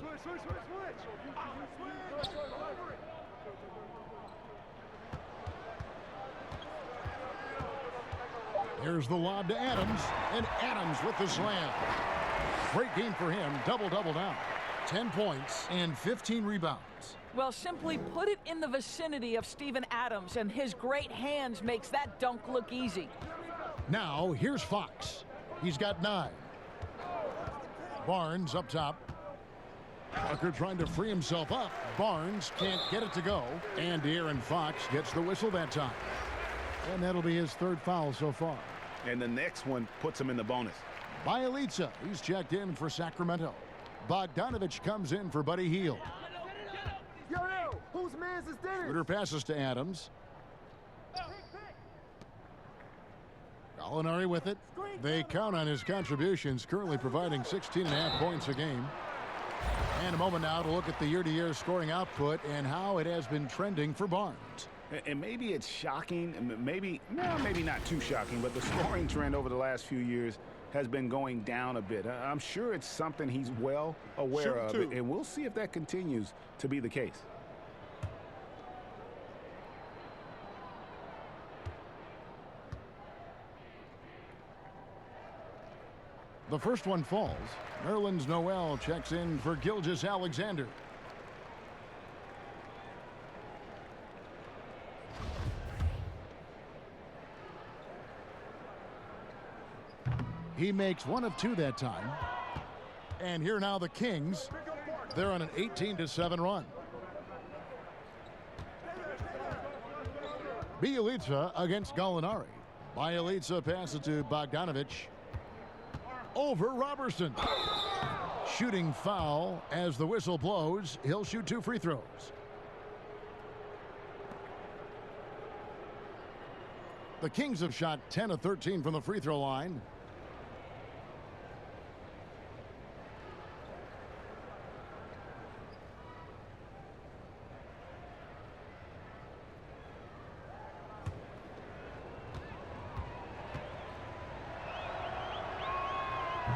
Here's the lob to Adams, and Adams with the slam. Great game for him, double-double now. 10 points and 15 rebounds. Well, simply put it in the vicinity of Steven Adams, and his great hands makes that dunk look easy. Now, here's Fox. He's got 9. Barnes up top. Parker trying to free himself up. Barnes can't get it to go. And De'Aaron Fox gets the whistle that time. And that'll be his 3rd foul so far. And the next one puts him in the bonus. Bielitsa, he's checked in for Sacramento. Bogdanovich comes in for Buddy Hield. Whose man's is Dennis? Schroeder passes to Adams. Gallinari with it. They count on his contributions, currently providing 16.5 points a game. And a moment now to look at the year-to-year scoring output and how it has been trending for Barnes. And maybe it's shocking, maybe not too shocking, but the scoring trend over the last few years has been going down a bit. I'm sure it's something he's well aware of, and we'll see if that continues to be the case. The first one falls. Nerlens Noel checks in for Gilgeous-Alexander. He makes 1 of 2 that time. And here now the Kings. They're on an 18-7 run. Bielitsa against Gallinari. Bielitsa passes to Bogdanovich. Over Robertson. Shooting foul as the whistle blows. He'll shoot 2 free throws. The Kings have shot 10 of 13 from the free throw line.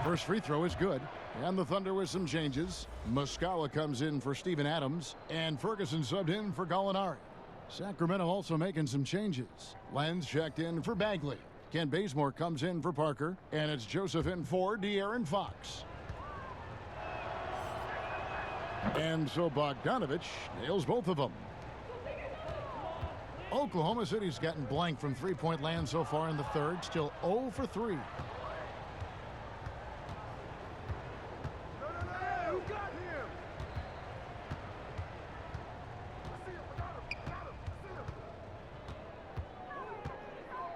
First free throw is good. And the Thunder with some changes. Muscala comes in for Steven Adams. And Ferguson subbed in for Gallinari. Sacramento also making some changes. Lenz checked in for Bagley. Kent Bazemore comes in for Parker. And it's Joseph in for De'Aaron Fox. And so Bogdanovich nails both of them. Oklahoma City's gotten blank from three-point land so far in the third. Still 0 for 3.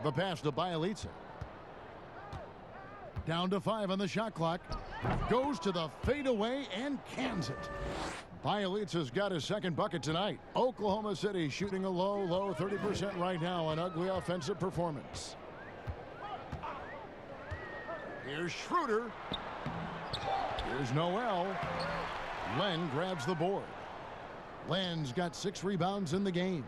The pass to Bielitsa. Down to 5 on the shot clock. Goes to the fadeaway and cans it. Bielitsa's got his 2nd bucket tonight. Oklahoma City shooting a low 30% right now. An ugly offensive performance. Here's Schroeder. Here's Noel. Len grabs the board. Len's got 6 rebounds in the game.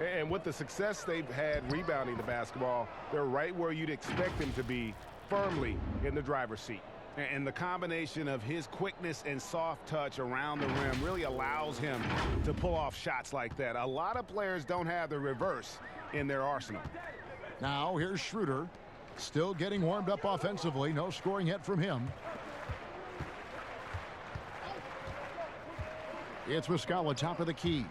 And with the success they've had rebounding the basketball, they're right where you'd expect them to be, firmly in the driver's seat. And the combination of his quickness and soft touch around the rim really allows him to pull off shots like that. A lot of players don't have the reverse in their arsenal. Now here's Schroeder, still getting warmed up offensively. No scoring yet from him. It's Muscala, top of the key.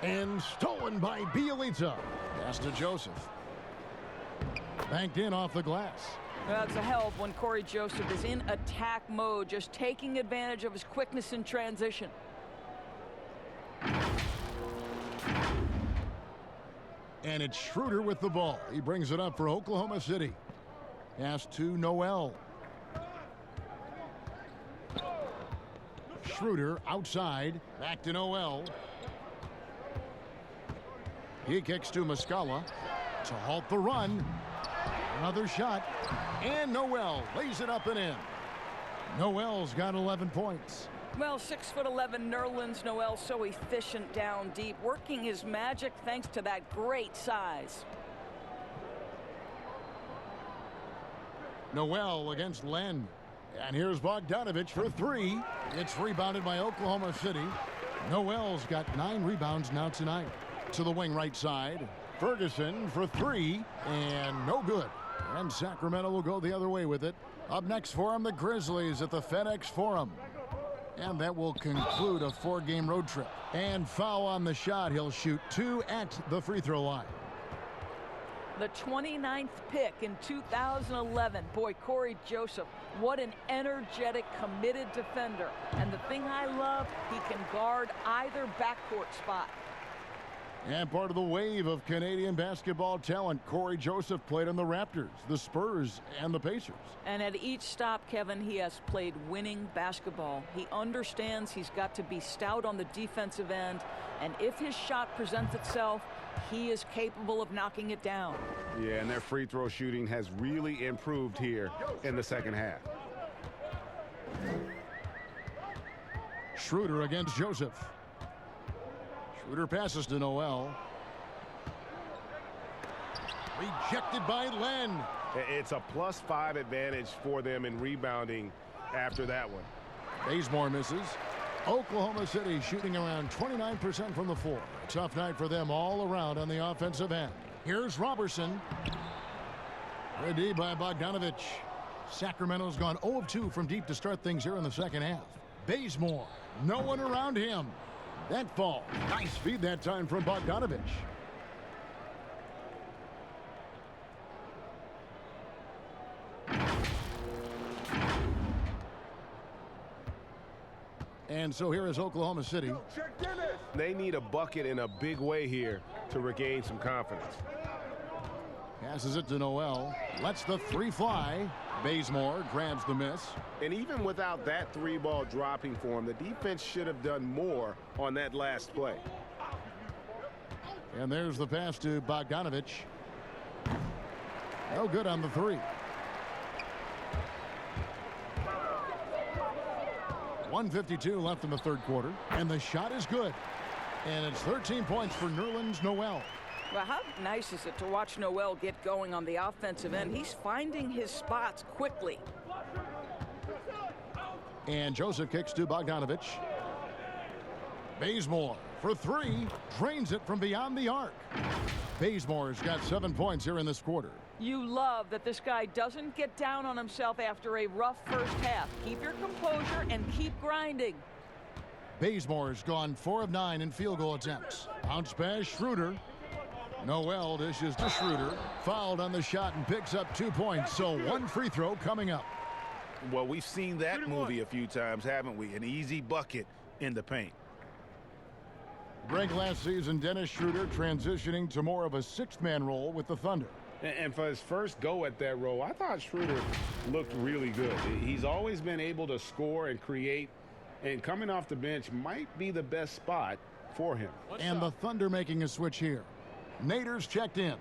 And stolen by Bielitsa. Pass to Joseph. Banked in off the glass. Well, it's a help when Corey Joseph is in attack mode, just taking advantage of his quickness in transition. And it's Schroeder with the ball. He brings it up for Oklahoma City. Pass to Noel. Schroeder outside. Back to Noel. He kicks to Muscala to halt the run. Another shot. And Noel lays it up and in. Noel's got 11 points. Well, 6'11" Nerlens Noel, so efficient down deep, working his magic thanks to that great size. Noel against Len. And here's Bogdanovich for three. It's rebounded by Oklahoma City. Noel's got 9 rebounds now tonight. To the wing right side. Ferguson for three. And no good. And Sacramento will go the other way with it. Up next for them, the Grizzlies at the FedEx Forum. And that will conclude a 4-game road trip. And foul on the shot. He'll shoot 2 at the free throw line. The 29th pick in 2011. Boy, Corey Joseph, what an energetic, committed defender. And the thing I love, he can guard either backcourt spot. And part of the wave of Canadian basketball talent, Corey Joseph played on the Raptors, the Spurs, and the Pacers. And at each stop, Kevin, he has played winning basketball. He understands he's got to be stout on the defensive end, and if his shot presents itself, he is capable of knocking it down. Yeah, and their free throw shooting has really improved here in the second half. Schroeder against Joseph. Schroeder passes to Noel. Rejected by Len. It's a +5 advantage for them in rebounding after that one. Bazemore misses. Oklahoma City shooting around 29% from the floor. A tough night for them all around on the offensive end. Here's Robertson. Ready by Bogdanovich. Sacramento's gone 0 of 2 from deep to start things here in the second half. Bazemore. No one around him. That fall. Nice feed that time from Bogdanovich. And so here is Oklahoma City. They need a bucket in a big way here to regain some confidence. Passes it to Noel. Lets the three fly. Bazemore grabs the miss. And even without that 3-ball dropping for him, the defense should have done more on that last play. And there's the pass to Bogdanovich. No good on the 3. .152 left in the third quarter. And the shot is good. And it's 13 points for Nerlens Noel. Well, how nice is it to watch Noel get going on the offensive end? He's finding his spots quickly. And Joseph kicks to Bogdanovich. Bazemore for 3. Drains it from beyond the arc. Bazemore's got 7 points here in this quarter. You love that this guy doesn't get down on himself after a rough first half. Keep your composure and keep grinding. Bazemore's gone 4 of 9 in field goal attempts. Bounce pass, Schroeder. Noel dishes to Schroeder. Fouled on the shot and picks up 2 points. So 1 free throw coming up. Well, we've seen that movie a few times, haven't we? An easy bucket in the paint. Greg, last season, Dennis Schroeder transitioning to more of a 6th-man role with the Thunder. And for his first go at that role, I thought Schroeder looked really good. He's always been able to score and create, and coming off the bench might be the best spot for him. And the Thunder making a switch here. Nader's checked in.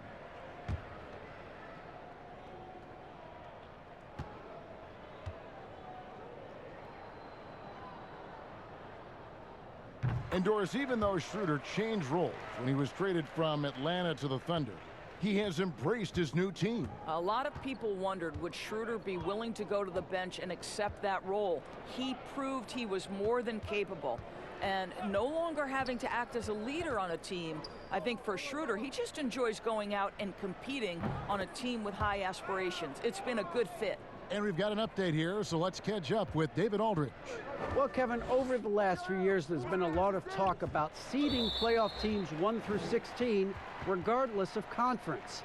And Doris, even though Schroeder changed roles when he was traded from Atlanta to the Thunder, he has embraced his new team. A lot of people wondered, would Schroeder be willing to go to the bench and accept that role? He proved he was more than capable. And no longer having to act as a leader on a team, I think for Schroeder, he just enjoys going out and competing on a team with high aspirations. It's been a good fit. And we've got an update here, so let's catch up with David Aldridge. Well, Kevin, over the last few years, there's been a lot of talk about seeding playoff teams 1 through 16, regardless of conference.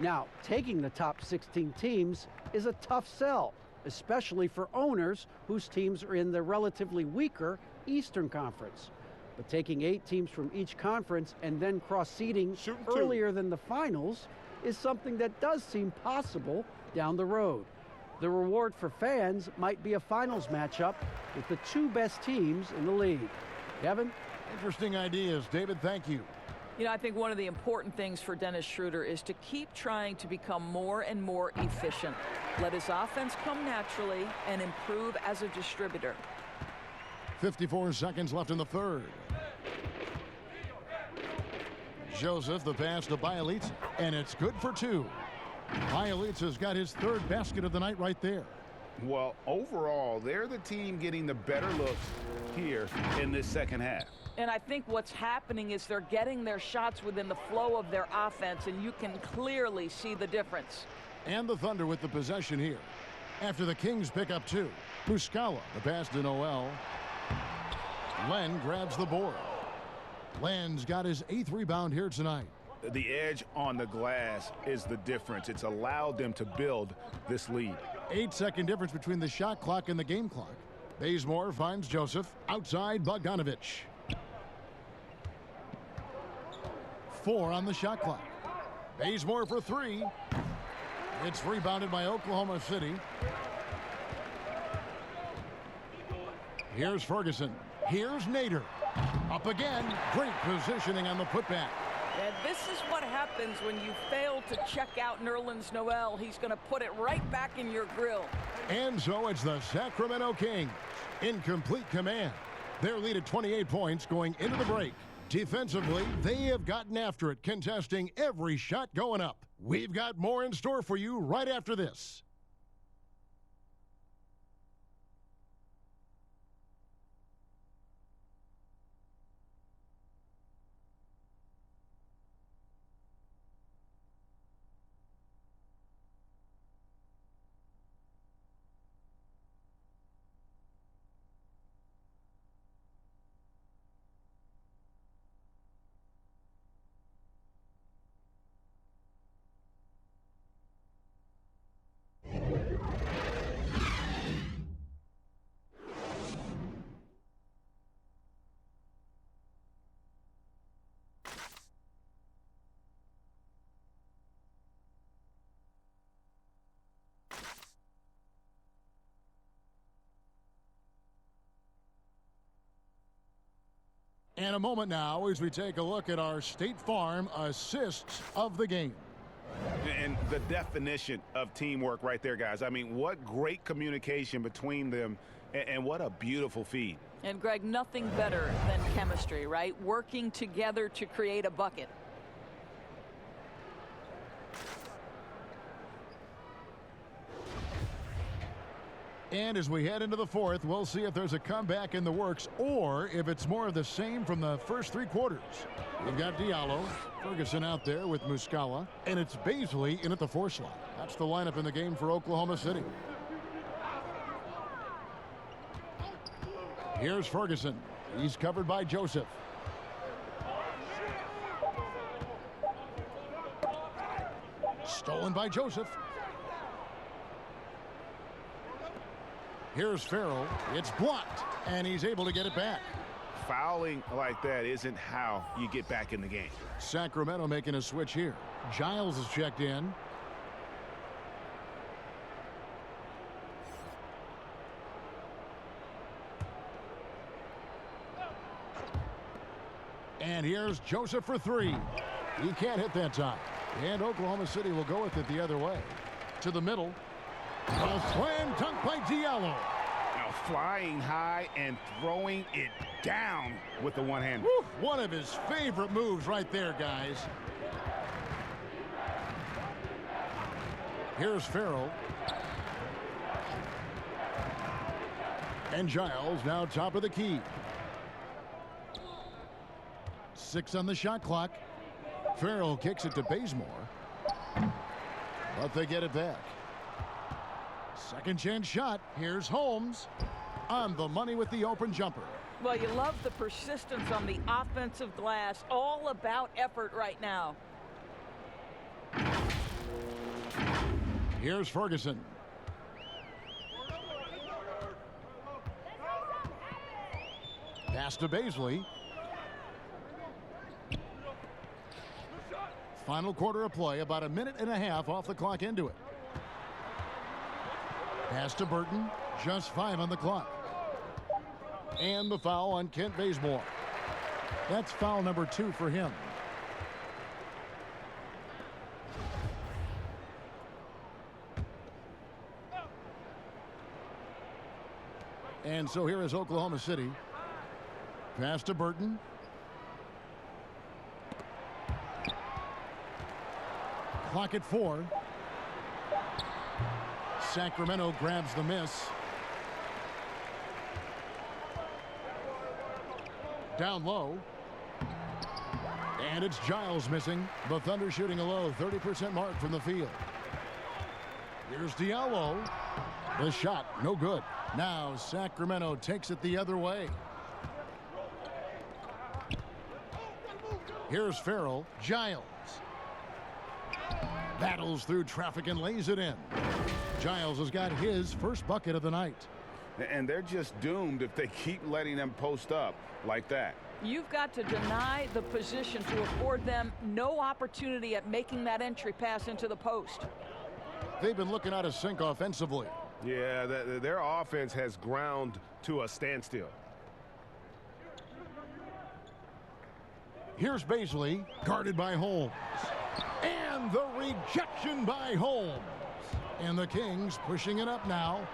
Now, taking the top 16 teams is a tough sell, especially for owners whose teams are in the relatively weaker Eastern Conference. But taking 8 teams from each conference and then cross-seeding earlier than the finals is something that does seem possible down the road. The reward for fans might be a finals matchup with the 2 best teams in the league. Kevin? Interesting ideas. David, thank you. You know, I think one of the important things for Dennis Schroeder is to keep trying to become more and more efficient. Let his offense come naturally and improve as a distributor. 54 seconds left in the third. Joseph, the pass to Bielitsa, and it's good for 2. Bielitsa's got his 3rd basket of the night right there. Well, overall, they're the team getting the better looks here in this second half. And I think what's happening is they're getting their shots within the flow of their offense, and you can clearly see the difference. And the Thunder with the possession here. After the Kings pick up 2. Muscala, the pass to Noel. Len grabs the board. Len's got his 8th rebound here tonight. The edge on the glass is the difference. It's allowed them to build this lead. 8-second difference between the shot clock and the game clock. Bazemore finds Joseph. Outside Bogdanovich. 4 on the shot clock. Bazemore for 3. It's rebounded by Oklahoma City. Here's Ferguson. Here's Nader. Up again. Great positioning on the putback. And this is what happens when you fail to check out Nerlens Noel. He's going to put it right back in your grill. And so it's the Sacramento Kings in complete command. Their lead at 28 points going into the break. Defensively, they have gotten after it, contesting every shot going up. We've got more in store for you right after this. And a moment now as we take a look at our State Farm assists of the game. And the definition of teamwork right there, guys. I mean, what great communication between them, and what a beautiful feed. And, Greg, nothing better than chemistry, right? Working together to create a bucket. And as we head into the fourth, we'll see if there's a comeback in the works or if it's more of the same from the first 3 quarters. We've got Diallo, Ferguson out there with Muscala, and it's Baisley in at the 4 slot. That's the lineup in the game for Oklahoma City. Here's Ferguson. He's covered by Joseph. Stolen by Joseph. Here's Farrell. It's blocked, and he's able to get it back. Fouling like that isn't how you get back in the game. Sacramento making a switch here. Giles is checked in. And here's Joseph for 3. He can't hit that time. And Oklahoma City will go with it the other way. To the middle. A slam dunk by Diallo. Now flying high and throwing it down with the one-hander. One of his favorite moves right there, guys. Here's Farrell. And Giles now top of the key. 6 on the shot clock. Farrell kicks it to Bazemore. But they get it back. Second chance shot. Here's Holmes. On the money with the open jumper. Well, you love the persistence on the offensive glass. All about effort right now. Here's Ferguson. Pass to Baisley. Final quarter of play, about a minute and a half off the clock into it. Pass to Burton, just 5 on the clock. And the foul on Kent Bazemore. That's foul number 2 for him. And so here is Oklahoma City. Pass to Burton. Clock at 4. Sacramento grabs the miss. Down low. And it's Giles missing. The Thunder shooting a low 30% mark from the field. Here's Diallo. The shot, no good. Now Sacramento takes it the other way. Here's Farrell. Giles. Battles through traffic and lays it in. Giles has got his first bucket of the night. And they're just doomed if they keep letting them post up like that. You've got to deny the position to afford them no opportunity at making that entry pass into the post. They've been looking out of sync offensively. Yeah, their offense has ground to a standstill. Here's Baisley, guarded by Holmes. And the rejection by Holmes. And the Kings pushing it up now.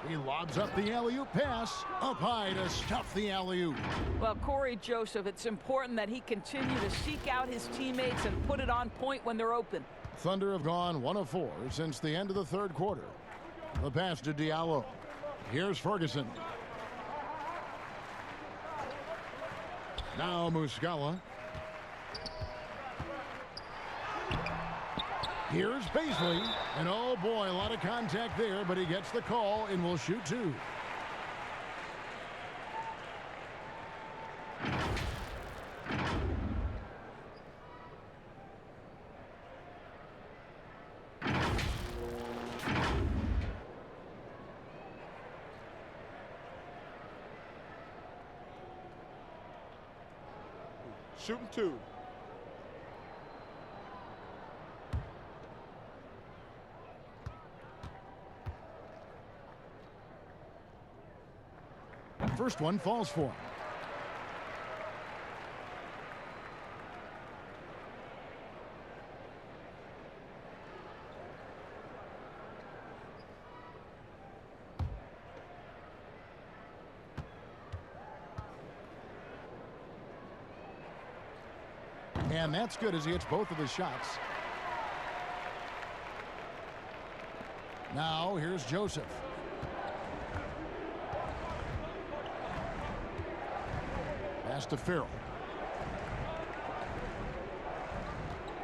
He lobs up the alley-oop pass, up high to stuff the alley-oop. Well, Corey Joseph, it's important that he continue to seek out his teammates and put it on point when they're open. Thunder have gone 1 of 4 since the end of the third quarter. The pass to Diallo. Here's Ferguson. Now Muscala. Here's Baisley. And oh boy, a lot of contact there, but he gets the call and will shoot 2. Shooting 2. First one falls for him. And that's good as he hits both of his shots. Now here's Joseph. Pass to Farrell.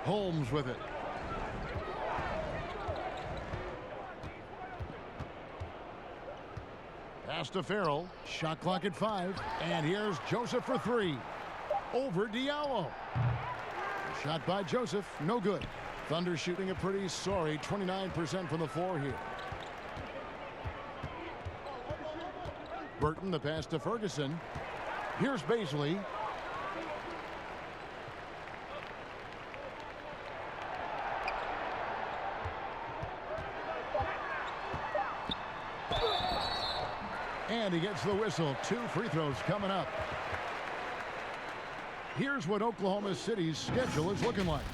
Holmes with it. Pass to Farrell. Shot clock at 5. And here's Joseph for 3. Over Diallo. Shot by Joseph. No good. Thunder shooting a pretty sorry 29% from the floor here. Burton, the pass to Ferguson. Here's Baisley. And he gets the whistle. 2 free throws coming up. Here's what Oklahoma City's schedule is looking like.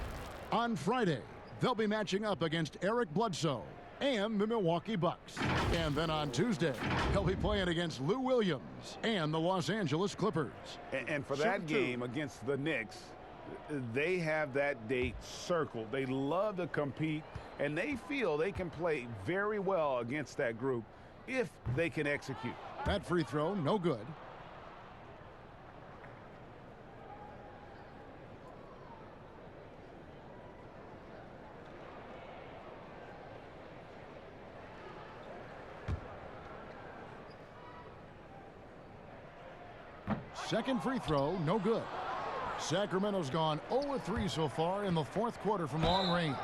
On Friday, they'll be matching up against Eric Bledsoe. and the Milwaukee Bucks. And then on Tuesday, he'll be playing against Lou Williams and the Los Angeles Clippers. And for that game against the Knicks, they have that date circled. They love to compete, and they feel they can play very well against that group if they can execute. That free throw, no good. Second free throw, no good. Sacramento's gone 0-3 so far in the fourth quarter from long range.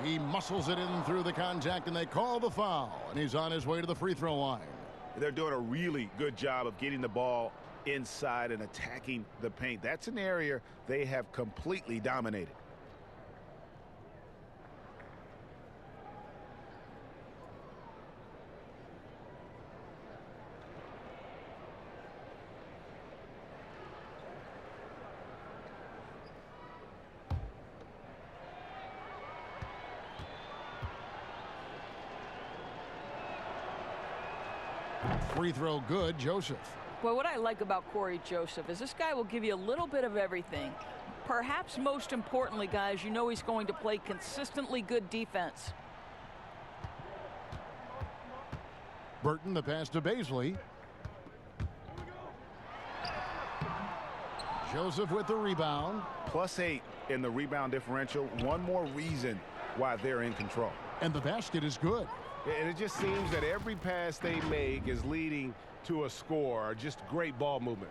He muscles it in through the contact, and they call the foul, and he's on his way to the free throw line. They're doing a really good job of getting the ball inside and attacking the paint. That's an area they have completely dominated. Free throw good, Joseph. Well, what I like about Corey Joseph is this guy will give you a little bit of everything. Perhaps most importantly, guys, you know he's going to play consistently good defense. Burton, the pass to Baisley. Joseph with the rebound. +8 in the rebound differential. One more reason why they're in control. And the basket is good. And it just seems that every pass they make is leading to a score. Just great ball movement.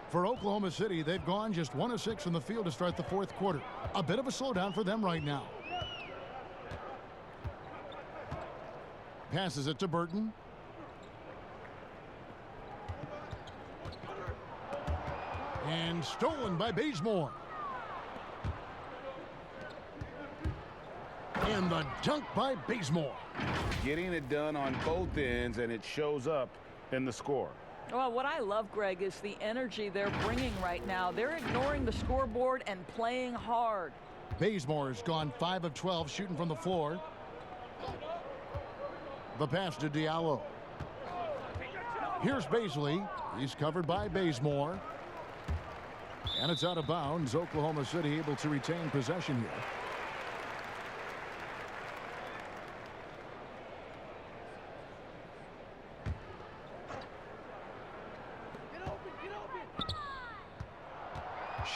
For Oklahoma City, they've gone just 1 of 6 from the field to start the fourth quarter. A bit of a slowdown for them right now. Passes it to Burton. And stolen by Bazemore. And the dunk by Bazemore. Getting it done on both ends, and it shows up in the score. Well, what I love, Greg, is the energy they're bringing right now. They're ignoring the scoreboard and playing hard. Bazemore's gone 5 of 12 shooting from the floor. The pass to Diallo. Here's Baisley. He's covered by Bazemore. And it's out of bounds. Oklahoma City able to retain possession here.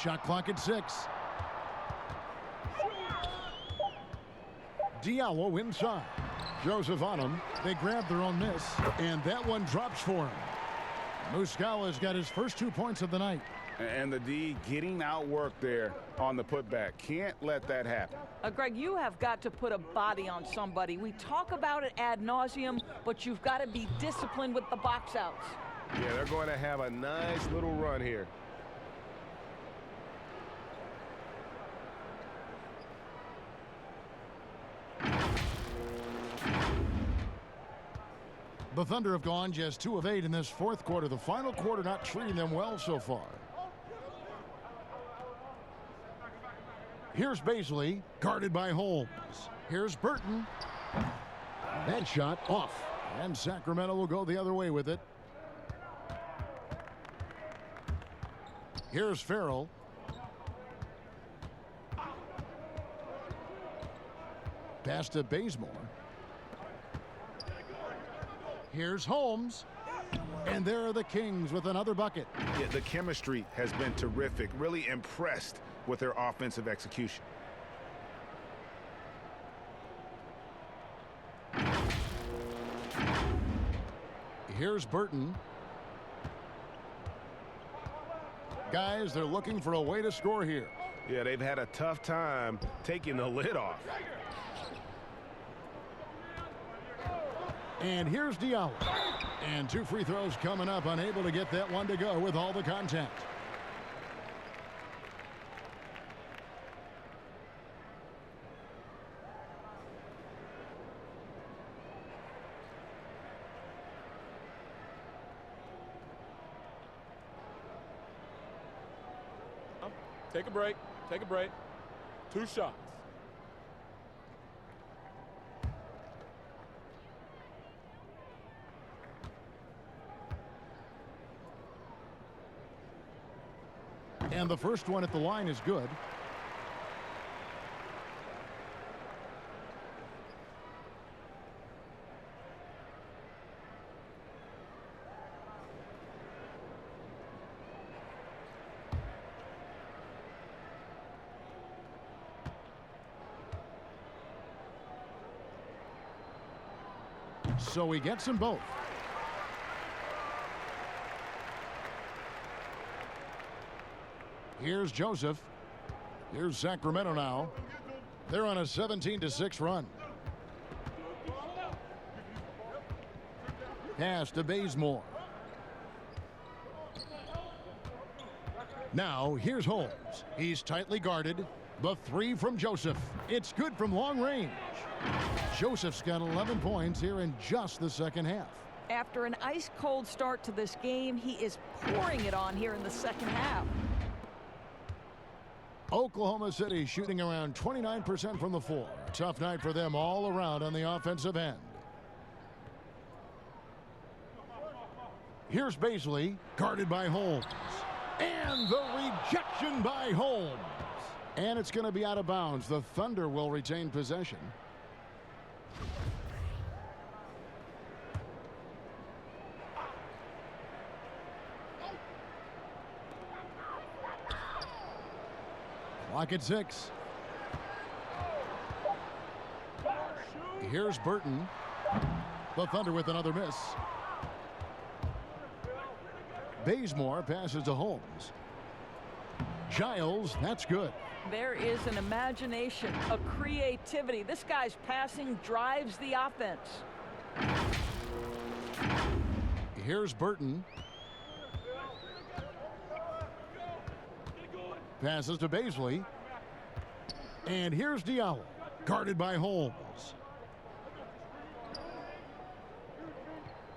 Shot clock at 6. Diallo inside. Joseph on him. They grab their own miss, and that one drops for him. Muscala's got his first 2 points of the night. And the D getting outworked there on the putback. Can't let that happen. Greg, you have got to put a body on somebody. We talk about it ad nauseum, but you've got to be disciplined with the box outs. Yeah, they're going to have a nice little run here. The Thunder have gone just 2 of 8 in this fourth quarter. The final quarter not treating them well so far. Here's Baisley, guarded by Holmes. Here's Burton. That shot off. And Sacramento will go the other way with it. Here's Farrell. Pass to Bazemore. Here's Holmes. And there are the Kings with another bucket. Yeah, the chemistry has been terrific. Really impressed with their offensive execution. Here's Burton. Guys, they're looking for a way to score here. Yeah, they've had a tough time taking the lid off. And here's Diallo. And 2 free throws coming up, unable to get that one to go with all the contact. Take a break. Take a break. 2 shots. And the first one at the line is good. So he gets them both. Here's Joseph. Here's Sacramento now. They're on a 17-6 run. Pass to Bazemore. Now here's Holmes. He's tightly guarded. The 3 from Joseph. It's good from long range. Joseph's got 11 points here in just the second half. After an ice-cold start to this game, he is pouring it on here in the second half. Oklahoma City shooting around 29% from the floor. Tough night for them all around on the offensive end. Here's Baisley, guarded by Holmes. And the rejection by Holmes. And it's going to be out of bounds. The Thunder will retain possession. Clock at 6. Here's Burton. The Thunder with another miss. Bazemore passes to Holmes. Giles, that's good. There is an imagination, a creativity. This guy's passing drives the offense. Here's Burton. Passes to Baisley. And here's Diallo, guarded by Holmes.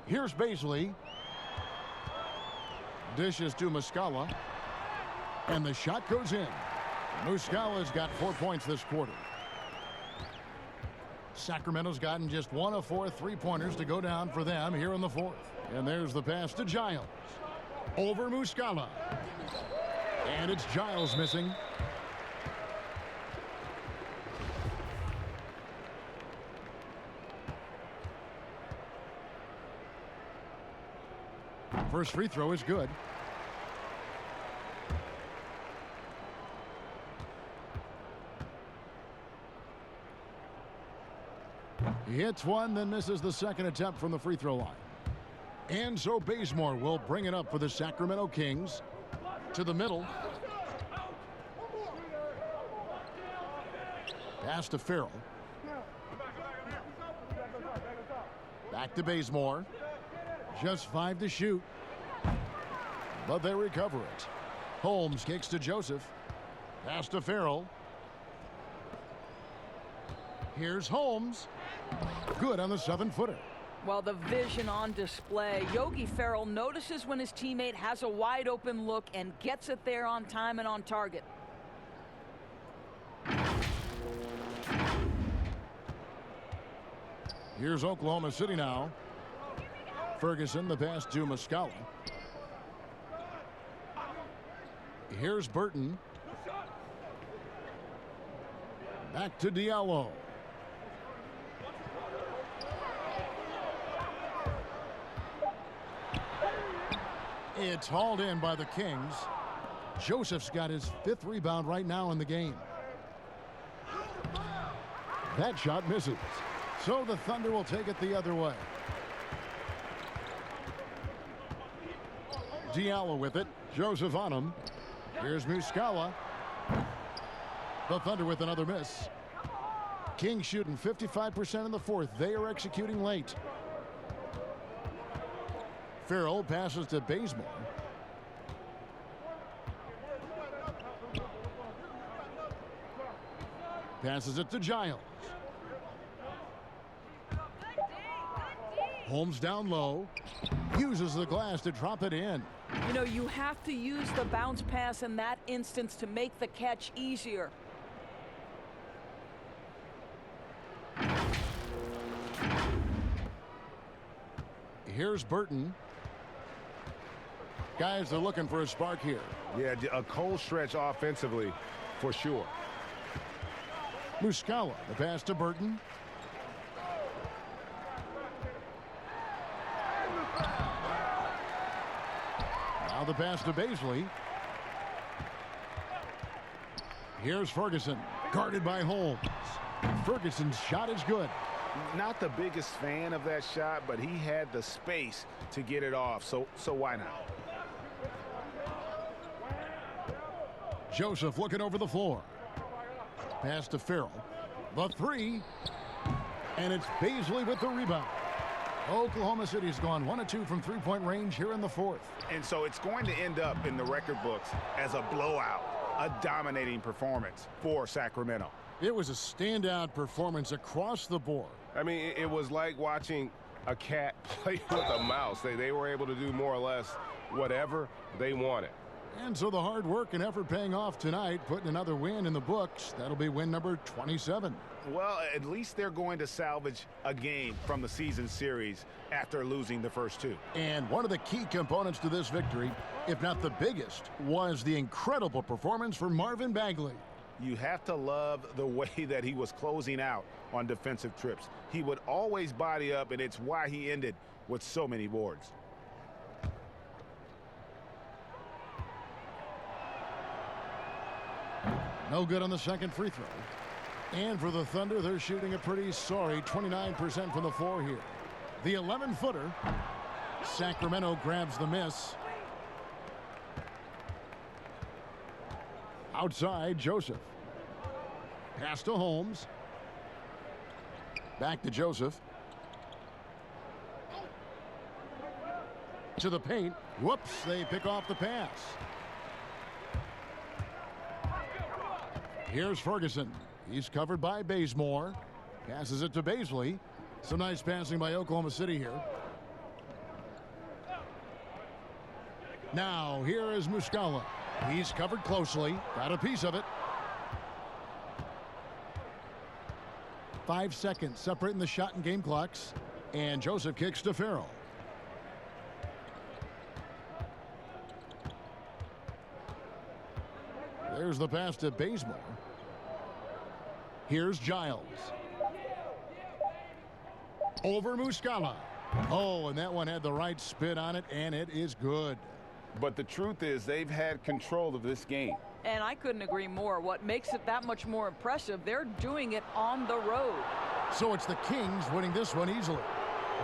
Here's Baisley. Dishes to Muscala. And the shot goes in. Muscala's got 4 points this quarter. Sacramento's gotten just 1 of 4 3-pointers to go down for them here in the 4th. And there's the pass to Giles. Over Muscala. And it's Giles missing. First free throw is good. He hits one, then misses the second attempt from the free throw line. And so Bazemore will bring it up for the Sacramento Kings. To the middle. Pass to Farrell. Back to Bazemore. Just 5 to shoot. But they recover it. Holmes kicks to Joseph. Pass to Farrell. Here's Holmes. Good on the 7-footer. Well, the vision on display. Yogi Ferrell notices when his teammate has a wide open look and gets it there on time and on target. Here's Oklahoma City now. Ferguson, the pass to Muscala. Here's Burton. Back to Diallo. It's hauled in by the Kings. Joseph's got his 5th rebound right now in the game. That shot misses. So the Thunder will take it the other way. Diallo with it. Joseph on him. Here's Muscala. The Thunder with another miss. Kings shooting 55% in the 4th. They are executing late. Farrell passes to Bazemore. Passes it to Giles. Holmes down low. Uses the glass to drop it in. You know, you have to use the bounce pass in that instance to make the catch easier. Here's Burton. Guys, they're looking for a spark here. Yeah, a cold stretch offensively, for sure. Muscala, the pass to Burton. Now the pass to Baisley. Here's Ferguson, guarded by Holmes. Ferguson's shot is good. Not the biggest fan of that shot, but he had the space to get it off, so why not? Joseph looking over the floor. Pass to Farrell. The three. And it's Baisley with the rebound. Oklahoma City's gone 1 of 2 from three-point range here in the fourth. And so it's going to end up in the record books as a blowout, a dominating performance for Sacramento. It was a standout performance across the board. I mean, it was like watching a cat play with a mouse. They were able to do more or less whatever they wanted. And so the hard work and effort paying off tonight, putting another win in the books. That'll be win number 27. Well, at least they're going to salvage a game from the season series after losing the first two. And one of the key components to this victory, if not the biggest, was the incredible performance for Marvin Bagley. You have to love the way that he was closing out on defensive trips. He would always body up, and it's why he ended with so many boards. No good on the second free throw. And for the Thunder, they're shooting a pretty sorry 29% from the floor here. The 11-footer. Sacramento grabs the miss. Outside, Joseph. Pass to Holmes. Back to Joseph. To the paint. Whoops, they pick off the pass. Here's Ferguson. He's covered by Bazemore. Passes it to Baisley. Some nice passing by Oklahoma City here. Now, here is Muscala. He's covered closely. Got a piece of it. 5 seconds separating the shot and game clocks. And Joseph kicks to Farrell. There's the pass to Bazemore. Here's Giles. Over Muscala. Oh, and that one had the right spin on it, and it is good. But the truth is, they've had control of this game. And I couldn't agree more. What makes it that much more impressive, they're doing it on the road. So it's the Kings winning this one easily.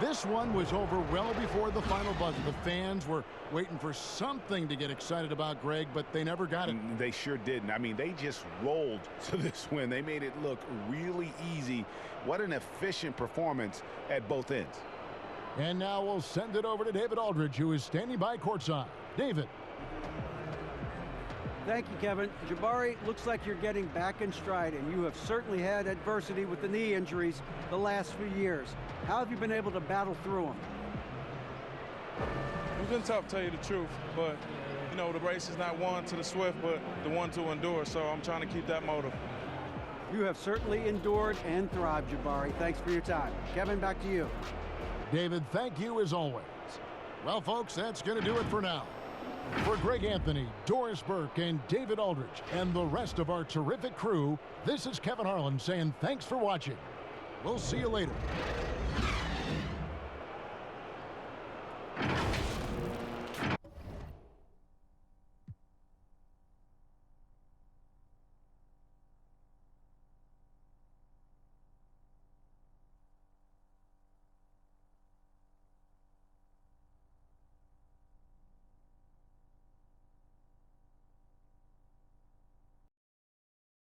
This one was over well before the final buzzer. The fans were waiting for something to get excited about, Greg, but they never got it. They sure didn't. I mean, they just rolled to this win. They made it look really easy. What an efficient performance at both ends. And now we'll send it over to David Aldridge, who is standing by courtside. David. Thank you, Kevin. Jabari, looks like you're getting back in stride, and you have certainly had adversity with the knee injuries the last few years. How have you been able to battle through them? It's been tough, to tell you the truth, but, you know, the race is not won to the swift, but the one to endure, so I'm trying to keep that motive. You have certainly endured and thrived, Jabari. Thanks for your time. Kevin, back to you. David, thank you as always. Well, folks, that's going to do it for now. For Greg Anthony, Doris Burke, and David Aldridge, and the rest of our terrific crew, this is Kevin Harlan saying thanks for watching. We'll see you later.